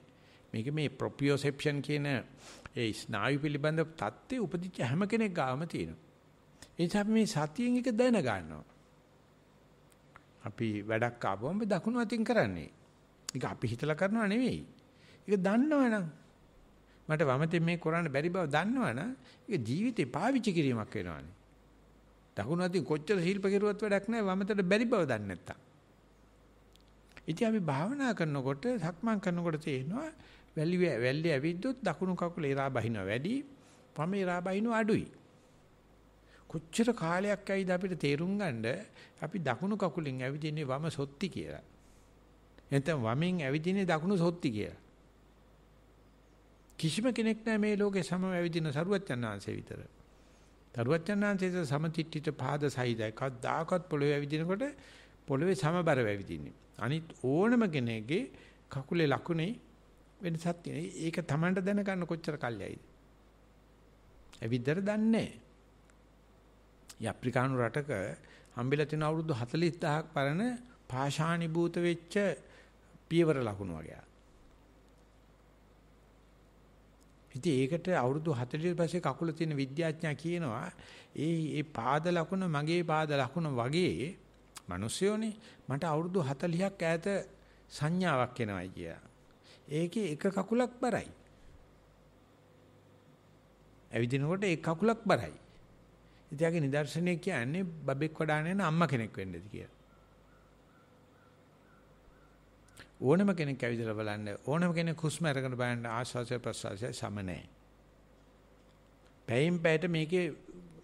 මේක මේ ප්‍රොපියෝසෙප්ෂන් කියන ඒ ස්නායු පිළිබඳ தත්ත්වයේ උපදිච්ච හැම කෙනෙක් ගාම තියෙනවා. ඒ නිසා මේ සතියෙන් එක දැන ගන්නවා. අපි වැඩක් ආවම දකුණු අතින් කරන්නේ. ඒක අපි හිතලා කරනව නෙවෙයි. ඒක දන්නවනම් මට වමතෙන් මේ කරන්න බැරි බව දන්නවනම් ඒක ජීවිතේ පාවිච්චි කිරීමක් වෙනවානේ. දකුණු අතින් කොච්චර ශිල්ප කෙරුවත් වැඩක් නැහැ වමතට බැරි බව දන්නේ නැත්තම්. ඉතින් අපි භාවනා කරනකොට සක්මන් කරනකොට තේරෙනවා වැල්ලේ ඇවිද්දොත් දකුණු කකුල එරා බහිනවා වැඩි, වම එරා බහිනවා අඩුයි. කොච්චර කාලයක් ඇයිද අපිට තේරුම් ගන්න අපි දකුණු කකුලෙන් ඇවිදින්නේ වම සොත්ති කියලා. නැත්නම් වමෙන් ඇවිදින්නේ දකුණු සොත්ති කියලා. කිසිම කෙනෙක් නැහැ මේ ලෝකේ සමව ඇවිදින සරුවච්චන් ආංශේ විතර. සරුවච්චන් ආංශේ සමතිට්ඨිත පාද සහිතයි. කවදාකවත් පොළවේ ඇවිදිනකොට පොළවේ සමබර ඇවිදින්නේ. අනිත් ඕනම කෙනෙක්ගේ කකුලේ ලකුණේ වෙනසක් තියෙනවා. ඒක Tamanට දැනගන්න කොච්චර කල්යයිද? ඇවිද්දර දන්නේ නැහැ. අප්‍රිකානු රටක හම්බෙලා තියෙන අවුරුදු 40000ක් පරණ පාෂාණීභූත වෙච්ච පියවර ලකුණු වගේ. ඉතින් ඒකට අවුරුදු 40 පස්සේ කකුල තියෙන විද්‍යාඥයා කියනවා ඒ පාද ලකුණ මගේ පාද ලකුණ වගේ මිනිස්සුනේ මට අවුරුදු 40ක් ඈත සංඥාවක් එනවායි කියලා. ඒකේ එක කකුලක් බරයි. ඇවිදිනකොට එක කකුලක් බරයි. ඉතියාගේ නිදර්ශනය කියන්නේ බබෙක් වඩාන යන අම්මා කෙනෙක් වෙන්නද කියලා. ඕනම කෙනෙක් ඇවිදලා බලන්න ඕනම කෙනෙක් හුස්ම අරගෙන බලන්න ආශ්වාසය ප්‍රශ්වාසය සම නැහැ. පැයෙන් පැයට මේකේ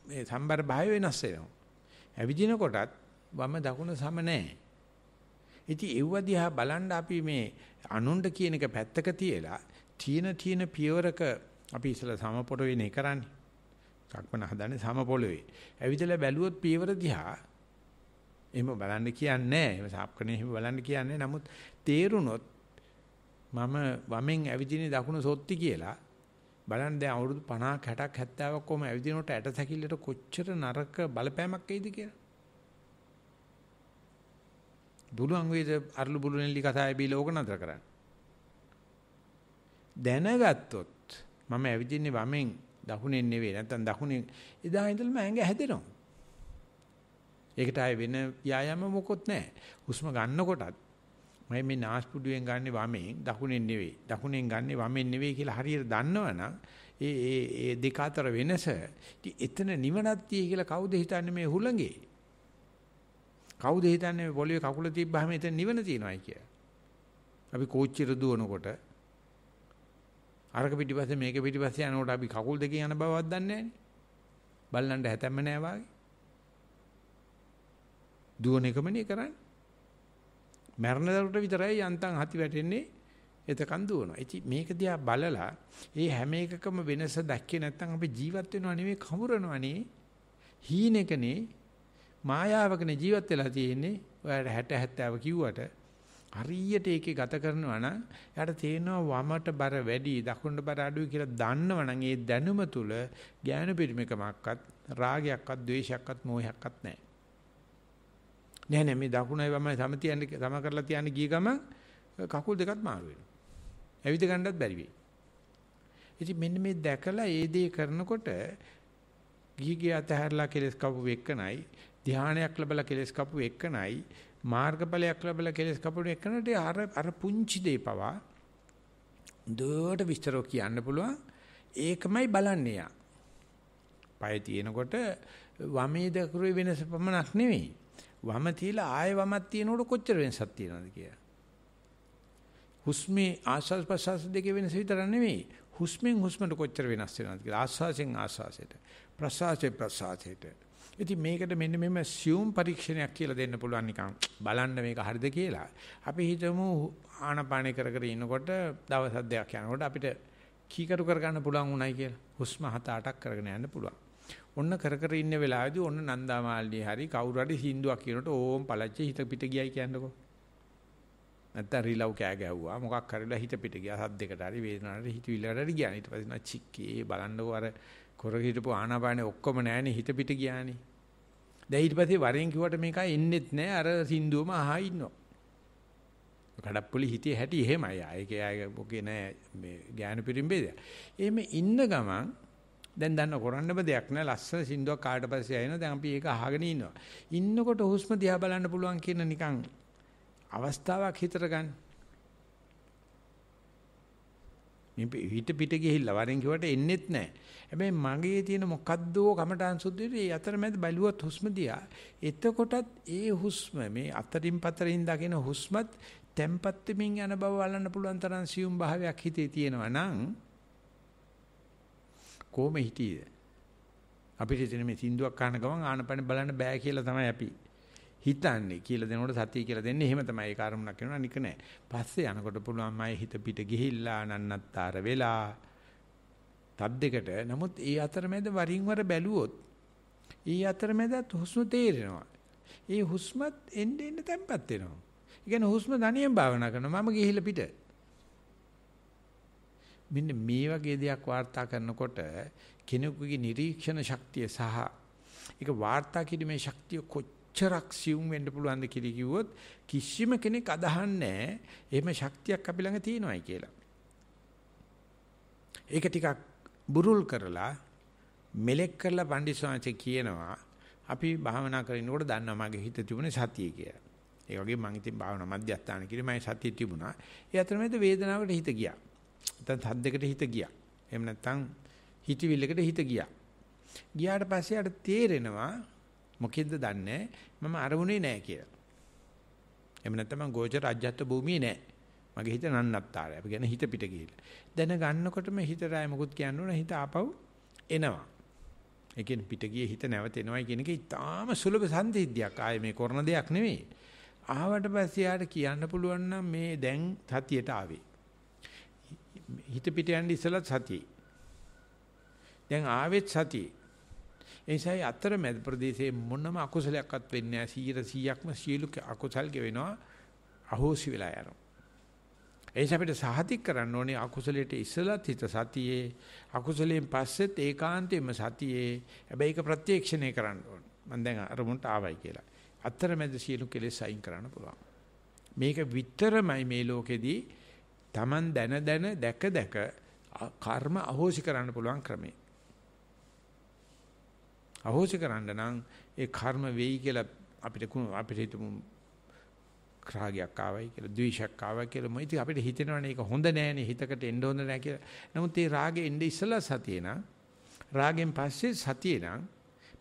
මේ සම්බර භාවය වෙනස් වෙනවා. ඇවිදිනකොටත් වම දකුණ සම නැහැ. ඉතින් ඒව දිහා බලන්න අපි මේ අනුණ්ඩ කියන එක පැත්තක තියලා තීන පියවරක අපි ඉස්සලා සම පොළොවේනේ කරන්නේ. සක්මන හදන්නේ සම පොළොවේ. ඇවිදලා බැලුවොත් පියවර දිහා එහෙම බලන්න කියන්නේ නැහැ. එහෙම සාප්කනේ එහෙම බලන්න කියන්නේ. නමුත් තේරුනොත් මම වමෙන් ඇවිදින්නේ දකුණු සොත්ති කියලා බලන්න දැන් අවුරුදු 50ක් 60ක් 70ක් කොහම ඇවිදිනකොට ඇට සැකිල්ලට කොච්චර නරක බලපෑමක් එයිද කියලා. බුලුවන් වේද අරලු බුලු නෙල්ලි කතාවේ බීලා ඕක නතර කරන්න. දැනගත්තොත් මම ඇවිදින්නේ වමෙන් දකුණෙන් නෙවෙයි නැත්තම් දකුණෙන් එදා ඉඳලම ඇඟ හැදෙනවා. ඒකට ආයේ වෙන ව්‍යායාම මොකොත් නැහැ. හුස්ම ගන්නකොටත් මම මේ නාස්පුඩුවෙන් ගන්නෙ වමෙන් දකුණෙන් නෙවෙයි. දකුණෙන් ගන්නෙ වමෙන් නෙවෙයි කියලා හරියට දන්නවනම් ඒ දෙක අතර වෙනස එතන නිවනක් තියෙයි කියලා කවුද හිතන්නේ මේ හුළඟේ? කවුද හිතන්නේ මේ පොළවේ කකුල තිබ්බහම එතන නිවන තියෙනවායි කියලා? අපි කෝච්චියට දුවනකොට අරක පිටිපස්සේ මේක පිටිපස්සේ යනකොට අපි කකුල් දෙකේ යන බවවත් දන්නේ නැහැනේ. බල්ලන්ට හැතැම්ම නැහැ වාගේ. දුවන එකමනේ කරන්නේ. මරණ දරුවට විතරයි යන්තම් හති වැටෙන්නේ එතකන් දුවනවා. ඉතින් මේක දිහා බලලා මේ හැම එකකම වෙනස දැක්කේ නැත්නම් අපි ජීවත් වෙනවා නෙවෙයි කවුරනවනේ. හීනෙකනේ මායාවකනේ ජීවත් වෙලා තියෙන්නේ. ඔයාලට 60 70 කිව්වට හරියට ඒකේ ගත කරනවා නම් එයාට තේරෙනවා වමට බර වැඩි දකුණට බර අඩුයි කියලා දන්නවනම් ඒ දැනුම තුල ඥාන පිරිමකමක්වත් රාගයක්වත් ද්වේෂයක්වත් මෝහයක්වත් නැහැ. නෑ මේ දකුණයි වමයි සම කරලා තියන්න ගිය ගමන් කකුල් දෙකත් මාරු වෙනවා. ඇවිද ගන්නවත් බැරි වෙයි. ඉතින් මෙන්න මේ දැකලා ඒ දේ කරනකොට ගිහිගේ අතහැරලා කෙලස් කපු එක්කනයි ධානයක් ලැබලා කෙලස් කපු එක්කනයි මාර්ගඵලයක් ලැබලා කෙලස් කපු එක්කනට අර පුංචි දේ පවා දුවට විස්තරව කියන්න පුළුවන්. ඒකමයි බලන්නේ යා. පය තියෙනකොට වමේ දකුණේ වෙනස පමණක් නෙවෙයි. වම තියලා ආයෙ වමක් තියෙනකොට කොච්චර වෙනසක් තියෙනවද කියලා. හුස්මේ ආස්වාස් ප්‍රස්වාස් දෙකේ වෙනස විතර නෙවෙයි. හුස්මෙන් හුස්මට කොච්චර වෙනස් වෙනවද කියලා. ආස්වාසෙන් ආස්වාසයට ප්‍රස්වාසයෙන් ප්‍රස්වාසයට. ඉතින් මේකට මෙන්න මෙම සියුම් පරීක්ෂණයක් කියලා දෙන්න පුළුවන් නිකන් බලන්න මේක හරිද කියලා. අපි හිතමු ආනපානේ කර කර ඉනකොට දවස් දෙකක් යනකොට අපිට කීකරු කර ගන්න පුළුවන් උණයි කියලා. හුස්ම 7-8ක් කරගෙන යන්න පුළුවන්. ඔන්න කර කර ඉන්න වෙලාවේදී ඔන්න නන්දාමාල්නී හරි කවුරු හරි සින්දුවක් කියනකොට ඕම් පළච්ච හිත පිට ගියයි කියන්නකෝ. නැත්තම් රිලව් කෑ ගැහුවා මොකක් හරිලා හිත පිට ගියා සද්දයකට හරි වේදනාවට හිතවිල්ලකට හරි ගියා. ඊට පස්සේ චික්කේ බලන්නකෝ අර කොර හිටපු ආනාපානේ ඔක්කොම නැහැනේ හිත පිට ගියානේ. දැන් ඊට පස්සේ වරෙන් කිව්වට මේක එන්නෙත් නැහැ අර සින්දුවම අහා ඉන්නවා. කඩප්පුලි හිතේ හැටි එහෙමයි. ආයේ ආයේ ඔකේ නෑ මේ ඥාන පිරිම්බේද. එහෙම ඉන්න ගමන් දැන් දන්න කරන්නම දෙයක් නෑ ලස්සන සින්දුවක් කාට පස්සේ ආයෙනවා. දැන් අපි ඒක අහගෙන ඉන්නවා. ඉන්නකොට හුස්ම දිහා බලන්න පුළුවන් කියන නිකන් අවස්ථාවක් හිතට ගන්න. මේ හිත පිට ගිහිල්ලා වරෙන් කිව්වට එන්නෙත් නැහැ. හැබැයි මගේ තියෙන මොකද්දෝ කමටහන් සුද්ධියේ ඒ අතරමැද බැලුවත් හුස්ම දිහා. එතකොටත් ඒ හුස්ම මේ අතරින් පතරින් දකින හුස්මත් tempat වෙමින් යන බව බලන්න පුළුවන් තරම් සියුම් භාවයක් හිතේ තියෙනවා නම් කොහොම හිටියේද? අපිට ඉතින් මේ සින්දුවක් අහන ගමන් ආනපන බලන්න බෑ කියලා තමයි අපි හිතන්නේ. කියලා දෙනකොට සතිය කියලා දෙන්නේ එහෙම තමයි. ඒ කාර්මුණක් කරනවා නික නෑ. පස්සේ යනකොට පුළුවන් මයි හිත පිට ගිහිල්ලා නන්නත්තර වෙලා තද්දෙකට. නමුත් ඒ අතරමැද වරින් වර බැලුවොත් ඒ අතරමැදත් හුස්ම තේරෙනවා. ඒ හුස්මත් එන්න එන්න තැම්පත් වෙනවා. ඒ කියන්නේ හුස්ම දණියෙන් භාවනා කරනවා. මම ගිහිල්ලා පිට. මෙන්න මේ වගේ දෙයක් වාර්තා කරනකොට කෙනෙකුගේ නිරීක්ෂණ ශක්තිය සහ ඒක වාර්තා කිරීමේ ශක්තිය කොච්චරක් සියුම් වෙන්න පුළුවන්ද කියලා කිව්වොත් කිසිම කෙනෙක් අදහන්නේ එහෙම ශක්තියක් අපි ළඟ තියෙනවායි කියලා. ඒක ටිකක් බුරුල් කරලා මෙලෙක් කරලා පඬිස්සවාංශ කියනවා අපි භාවනා කරනකොට දන්නවා මගේ හිත තිබුණේ සතිය කියලා. ඒ වගේ මම ඉතින් භාවනා මධ්‍යස්ථාන කිරීම මම සතිය තිබුණා. ඒ අතරමැද වේදනාවකට හිත ගියා. නැත්නම් සද්දයකට හිත ගියා. එහෙම නැත්නම් හිතවිල්ලකට හිත ගියා. ගියාට පස්සේ අර තේරෙනවා මොකෙන්ද දන්නේ මම අරමුණේ නැහැ කියලා. එහෙම නැත්නම් මම ගෝචර රාජ්‍යත්ව භූමියේ නැහැ. මගේ හිත නන්නත්තාරයි. අපි කියන්නේ හිත පිට ගිහිල්ලා. දැන ගන්නකොටම හිතරයි මොකුත් කියන්න ඕන හිත ආපහු එනවා. ඒ කියන්නේ පිට ගියේ හිත නැවත එනවයි කියන එක ඉතාම සුලභ සංසිද්ධියක්. ආයේ මේ කරන දෙයක් නෙවෙයි. ආවට පස්සේ යාට කියන්න පුළුවන් නම් මේ දැන් සතියට ආවේ. හිත පිට යන්නේ ඉස්සලත් සතියේ. දැන් ආවෙත් සතියේ. ඒ නිසා අතරමැද ප්‍රදේශයේ මොනම අකුසලයක්වත් වෙන්නේ නැහැ. 100%ක්ම සියලු අකුසල් ගෙවෙනවා. අහෝසි වෙලා යනවා. ඒ නිසා අපිට සාහතික කරන්න ඕනේ අකුසලයට ඉස්සලත් හිත සතියේ. අකුසලයෙන් පස්සෙත් ඒකාන්තයෙන්ම සතියේ. හැබැයි ඒක ප්‍රත්‍යක්ෂණය කරන්න ඕනේ. මම දැන් අරමුණට ආවයි කියලා. අතරමැද සියලු කෙලෙස් අයින් කරන්න පුළුවන්. මේක විතරමයි මේ ලෝකෙදී Taman දැන දැක කර්ම අහෝසි කරන්න පුළුවන් ක්‍රමය. අහෝසි කරන්න නම් ඒ කර්ම වෙයි කියලා අපිට හිතමු රාගයක් ආවයි කියලා ද්වේෂයක් ආවයි කියලා මොකද අපිට හිතෙනවනේ ඒක හොඳ නෑනේ හිතකට එන්න හොඳ නෑ කියලා. නමුත් ඒ රාගෙ එන්නේ ඉස්සලා සතියේ නම් රාගෙන් පස්සේ සතියේ නම්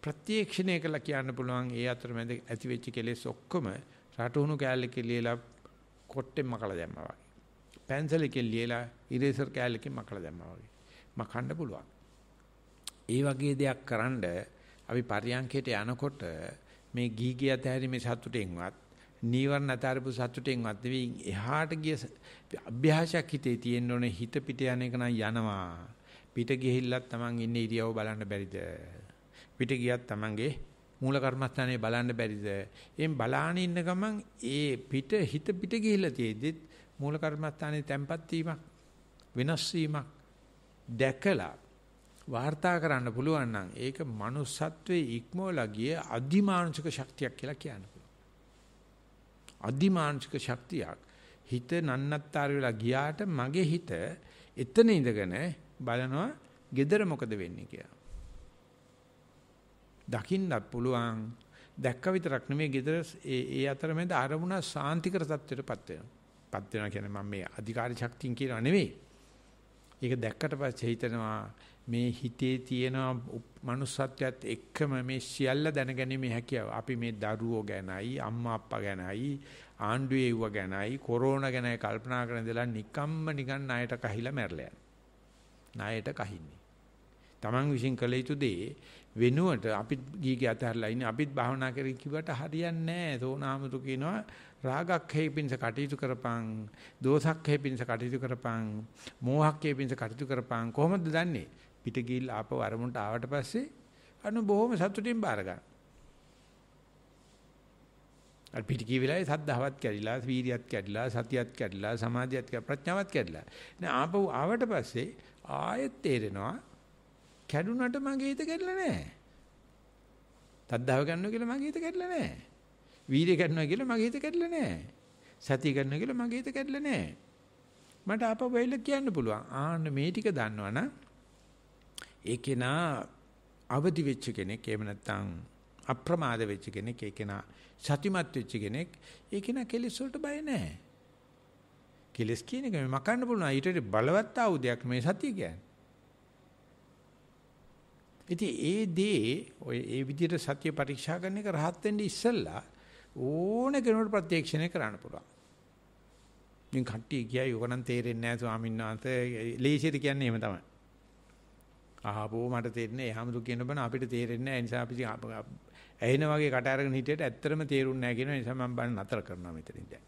ප්‍රත්‍යක්ෂණය කළා කියන්න පුළුවන් ඒ අතරමැද ඇති වෙච්ච කෙලෙස් ඔක්කොම රටුණු කැලලකින් ලියලා කොට්ටෙන් මකලා දැම්මා වගේ. පැන්සලකින් ලියලා ඉරේසර් කැලලකින් මකලා දැම්මා වගේ. මකන්න පුළුවන්. ඒ වගේ දෙයක් කරන්ඩ අපි පරියන්කයට යනකොට මේ ගීගිය ඇතහැරීමේ සතුටෙන්වත් නීවරණ අතරපු සතුටෙන්වත් නෙවෙයි එහාට ගිය අභ්‍යාසයක් හිතේ තියෙන්න ඕනේ. හිත පිට යන එක නම් යනවා. පිට ගිහිල්ලත් Taman ඉන්නේ ඉරියව බලන්න බැරිද? පිට ගියත් Tamanගේ මූල කර්මස්ථානේ බලන්න බැරිද? එම් බලාන ඉන්න ගමන් ඒ හිත පිට ගිහිල්ලා තියෙද්දිත් මූල කර්මස්ථානේ තැම්පත් වීමක් වෙනස් වීමක් දැකලා වාර්තා කරන්න පුළුවන් නම් ඒක manussත්වයේ ඉක්මවලා ගිය අධිමානුෂික ශක්තියක් කියලා කියන්න පුළුවන්. අධිමානසික ශක්තියක්. හිත නන්නත්තර වෙලා ගියාට මගේ හිත එතන ඉඳගෙන බලනවා gedara මොකද වෙන්නේ කියලා. දකින්නත් පුළුවන්. දැක්ක විතරක් නෙමෙයි gedara ඒ අතරමැද අරමුණ සාන්තිකර තත්ත්වයටපත් වෙනවා. පත් වෙනවා කියන්නේ මම මේ අධිකාරී ශක්තියින් කියනවා නෙවෙයි. ඒක දැක්කට පස්සේ හිතනවා මේ හිතේ තියෙන මනුස්සත්වයත් එක්කම මේ සියල්ල දැනගැනීමේ හැකියාව. අපි මේ දරුවෝ ගැනයි අම්මා අප්පා ගැනයි ආණ්ඩුවේ යුව ගැනයි කොරෝනා ගැනයි කල්පනා කරන ඉඳලා නිකම්ම නිකන් ණයට කහිලා මැරලා යනවා. ණයට කහින්නේ. Taman විශ්ින් කළ යුතු දේ වෙනුවට අපිත් ගීගේ අතහැරලා ඉන්නේ අපිත් භාවනා කරගෙන කිව්වට හරියන්නේ නැහැ. සෝනාමතු කියනවා රාගක් හේපින්ස කටයුතු කරපං, දෝසක් හේපින්ස කටයුතු කරපං, මෝහක් හේපින්ස කටයුතු කරපං. කොහොමද දන්නේ? පිට ගිහිල් ආපහු අරමුණට ආවට පස්සේ අනු බොහොම සතුටින් බාර ගන්න. අර පිට කී වෙලාවේ සද්ධාවත් කැඩිලා, වීර්යයත් කැඩිලා, සතියත් කැඩිලා, සමාධියත් කැඩිලා, ප්‍රඥාවත් කැඩිලා. දැන් ආපහු ආවට පස්සේ ආයෙත් තේරෙනවා කැඩුනට මගේ හිත කැඩලා නැහැ. සද්ධාව ගන්නවා කියලා මගේ හිත කැඩලා නැහැ. වීර්ය ගන්නවා කියලා මගේ හිත කැඩලා නැහැ. සතිය ගන්නවා කියලා මගේ හිත කැඩලා නැහැ. මට ආපහු වෙයිල කියන්න පුළුවන්. ආන්න මේ ටික දන්නවනම් ඒකේ නා අවදි වෙච්ච කෙනෙක්, එහෙම නැත්නම් අප්‍රමාද වෙච්ච කෙනෙක්, ඒකේ නා සතිමත් වෙච්ච කෙනෙක්, ඒකේ නා කෙලෙස් වලට බය නැහැ. කෙලෙස් කියන එක මකන්න පුළුවන්. ඊට බලවත් ආයුධයක් මේ සතිය කියන්නේ. ඉතින් ඒ දේ ඔය ඒ විදිහට සතිය පරීක්ෂා කරන එක රහත් වෙන්න ඉස්සෙල්ලා ඕන කෙනෙකුට ප්‍රත්‍යක්ෂණය කරන්න පුළුවන්. මින් කට්ටිය කියයි ඔක නම් තේරෙන්නේ නැහැ ස්වාමීන් වහන්සේ. ලේසියට කියන්නේ එහෙම තමයි. ආපෝ මට තේරෙන්නේ එහාමතු කියන බණ අපිට තේරෙන්නේ නැහැ. ඒ නිසා අපි ඇහෙන වගේ කට අරගෙන හිටියට ඇත්තටම තේරුන්නේ නැහැ කියන නිසා මම බණ නතර කරනවා මෙතනින් දැන්.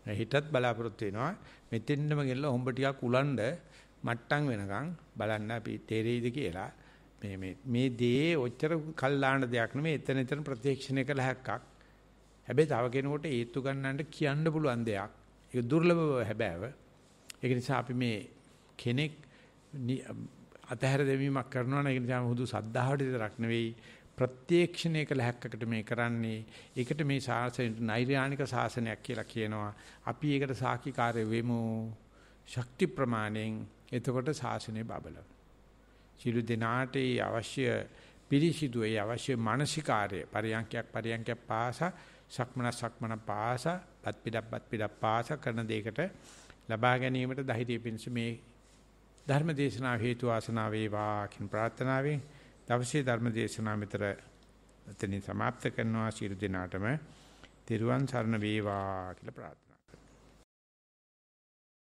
හිතත් බලාපොරොත්තු වෙනවා මෙතෙන්නම ගෙනලා හොම්බ ටිකක් උලන්ඩ මට්ටම් වෙනකන් බලන්න අපි තේරෙයිද කියලා. මේ දේ ඔච්චර කල් දාන දෙයක් නෙමෙයි. එතන ප්‍රත්‍යක්ෂණය කළ හැක්කක්. හැබැයි තව කෙනෙකුට හේතු ගන්නන්න කියන්න පුළුවන් දෙයක්. ඒක දුර්ලභව හැබෑව. ඒක නිසා අපි මේ කෙනෙක් අතහැර දෙවීමක් කරනවා නම් ඒක නිසා හුදු සද්ධාවට විතරක් නෙවෙයි ප්‍රත්‍යක්ෂණය කළ හැක්කකට මේ කරන්නේ. ඒකට මේ ශාසනයට නෛර්යානික ශාසනයක් කියලා කියනවා. අපි ඒකට සාක්ෂිකාරය වෙමු. ශක්ති ප්‍රමාණයෙන් එතකොට ශාසනය බබලන. සිළු දිනාට අවශ්‍ය පිරිසිදු ඒ අවශ්‍ය මානසිකාර්ය පරියන්කයක් පාස සක්මන පාස පත් පිටක් පාස කරන දෙයකට ලබා ගැනීමට ධෛර්යය පිණිස මේ ධර්ම දේශනාව හේතු වාසනා වේවා කියන ප්‍රාර්ථනාවෙන් දවසේ ධර්ම දේශනාව මෙතන එතනින් සමාප්ත කරනවා. සිළු දිනාටම තෙරුවන් සරණ වේවා කියලා ප්‍රාර්ථනා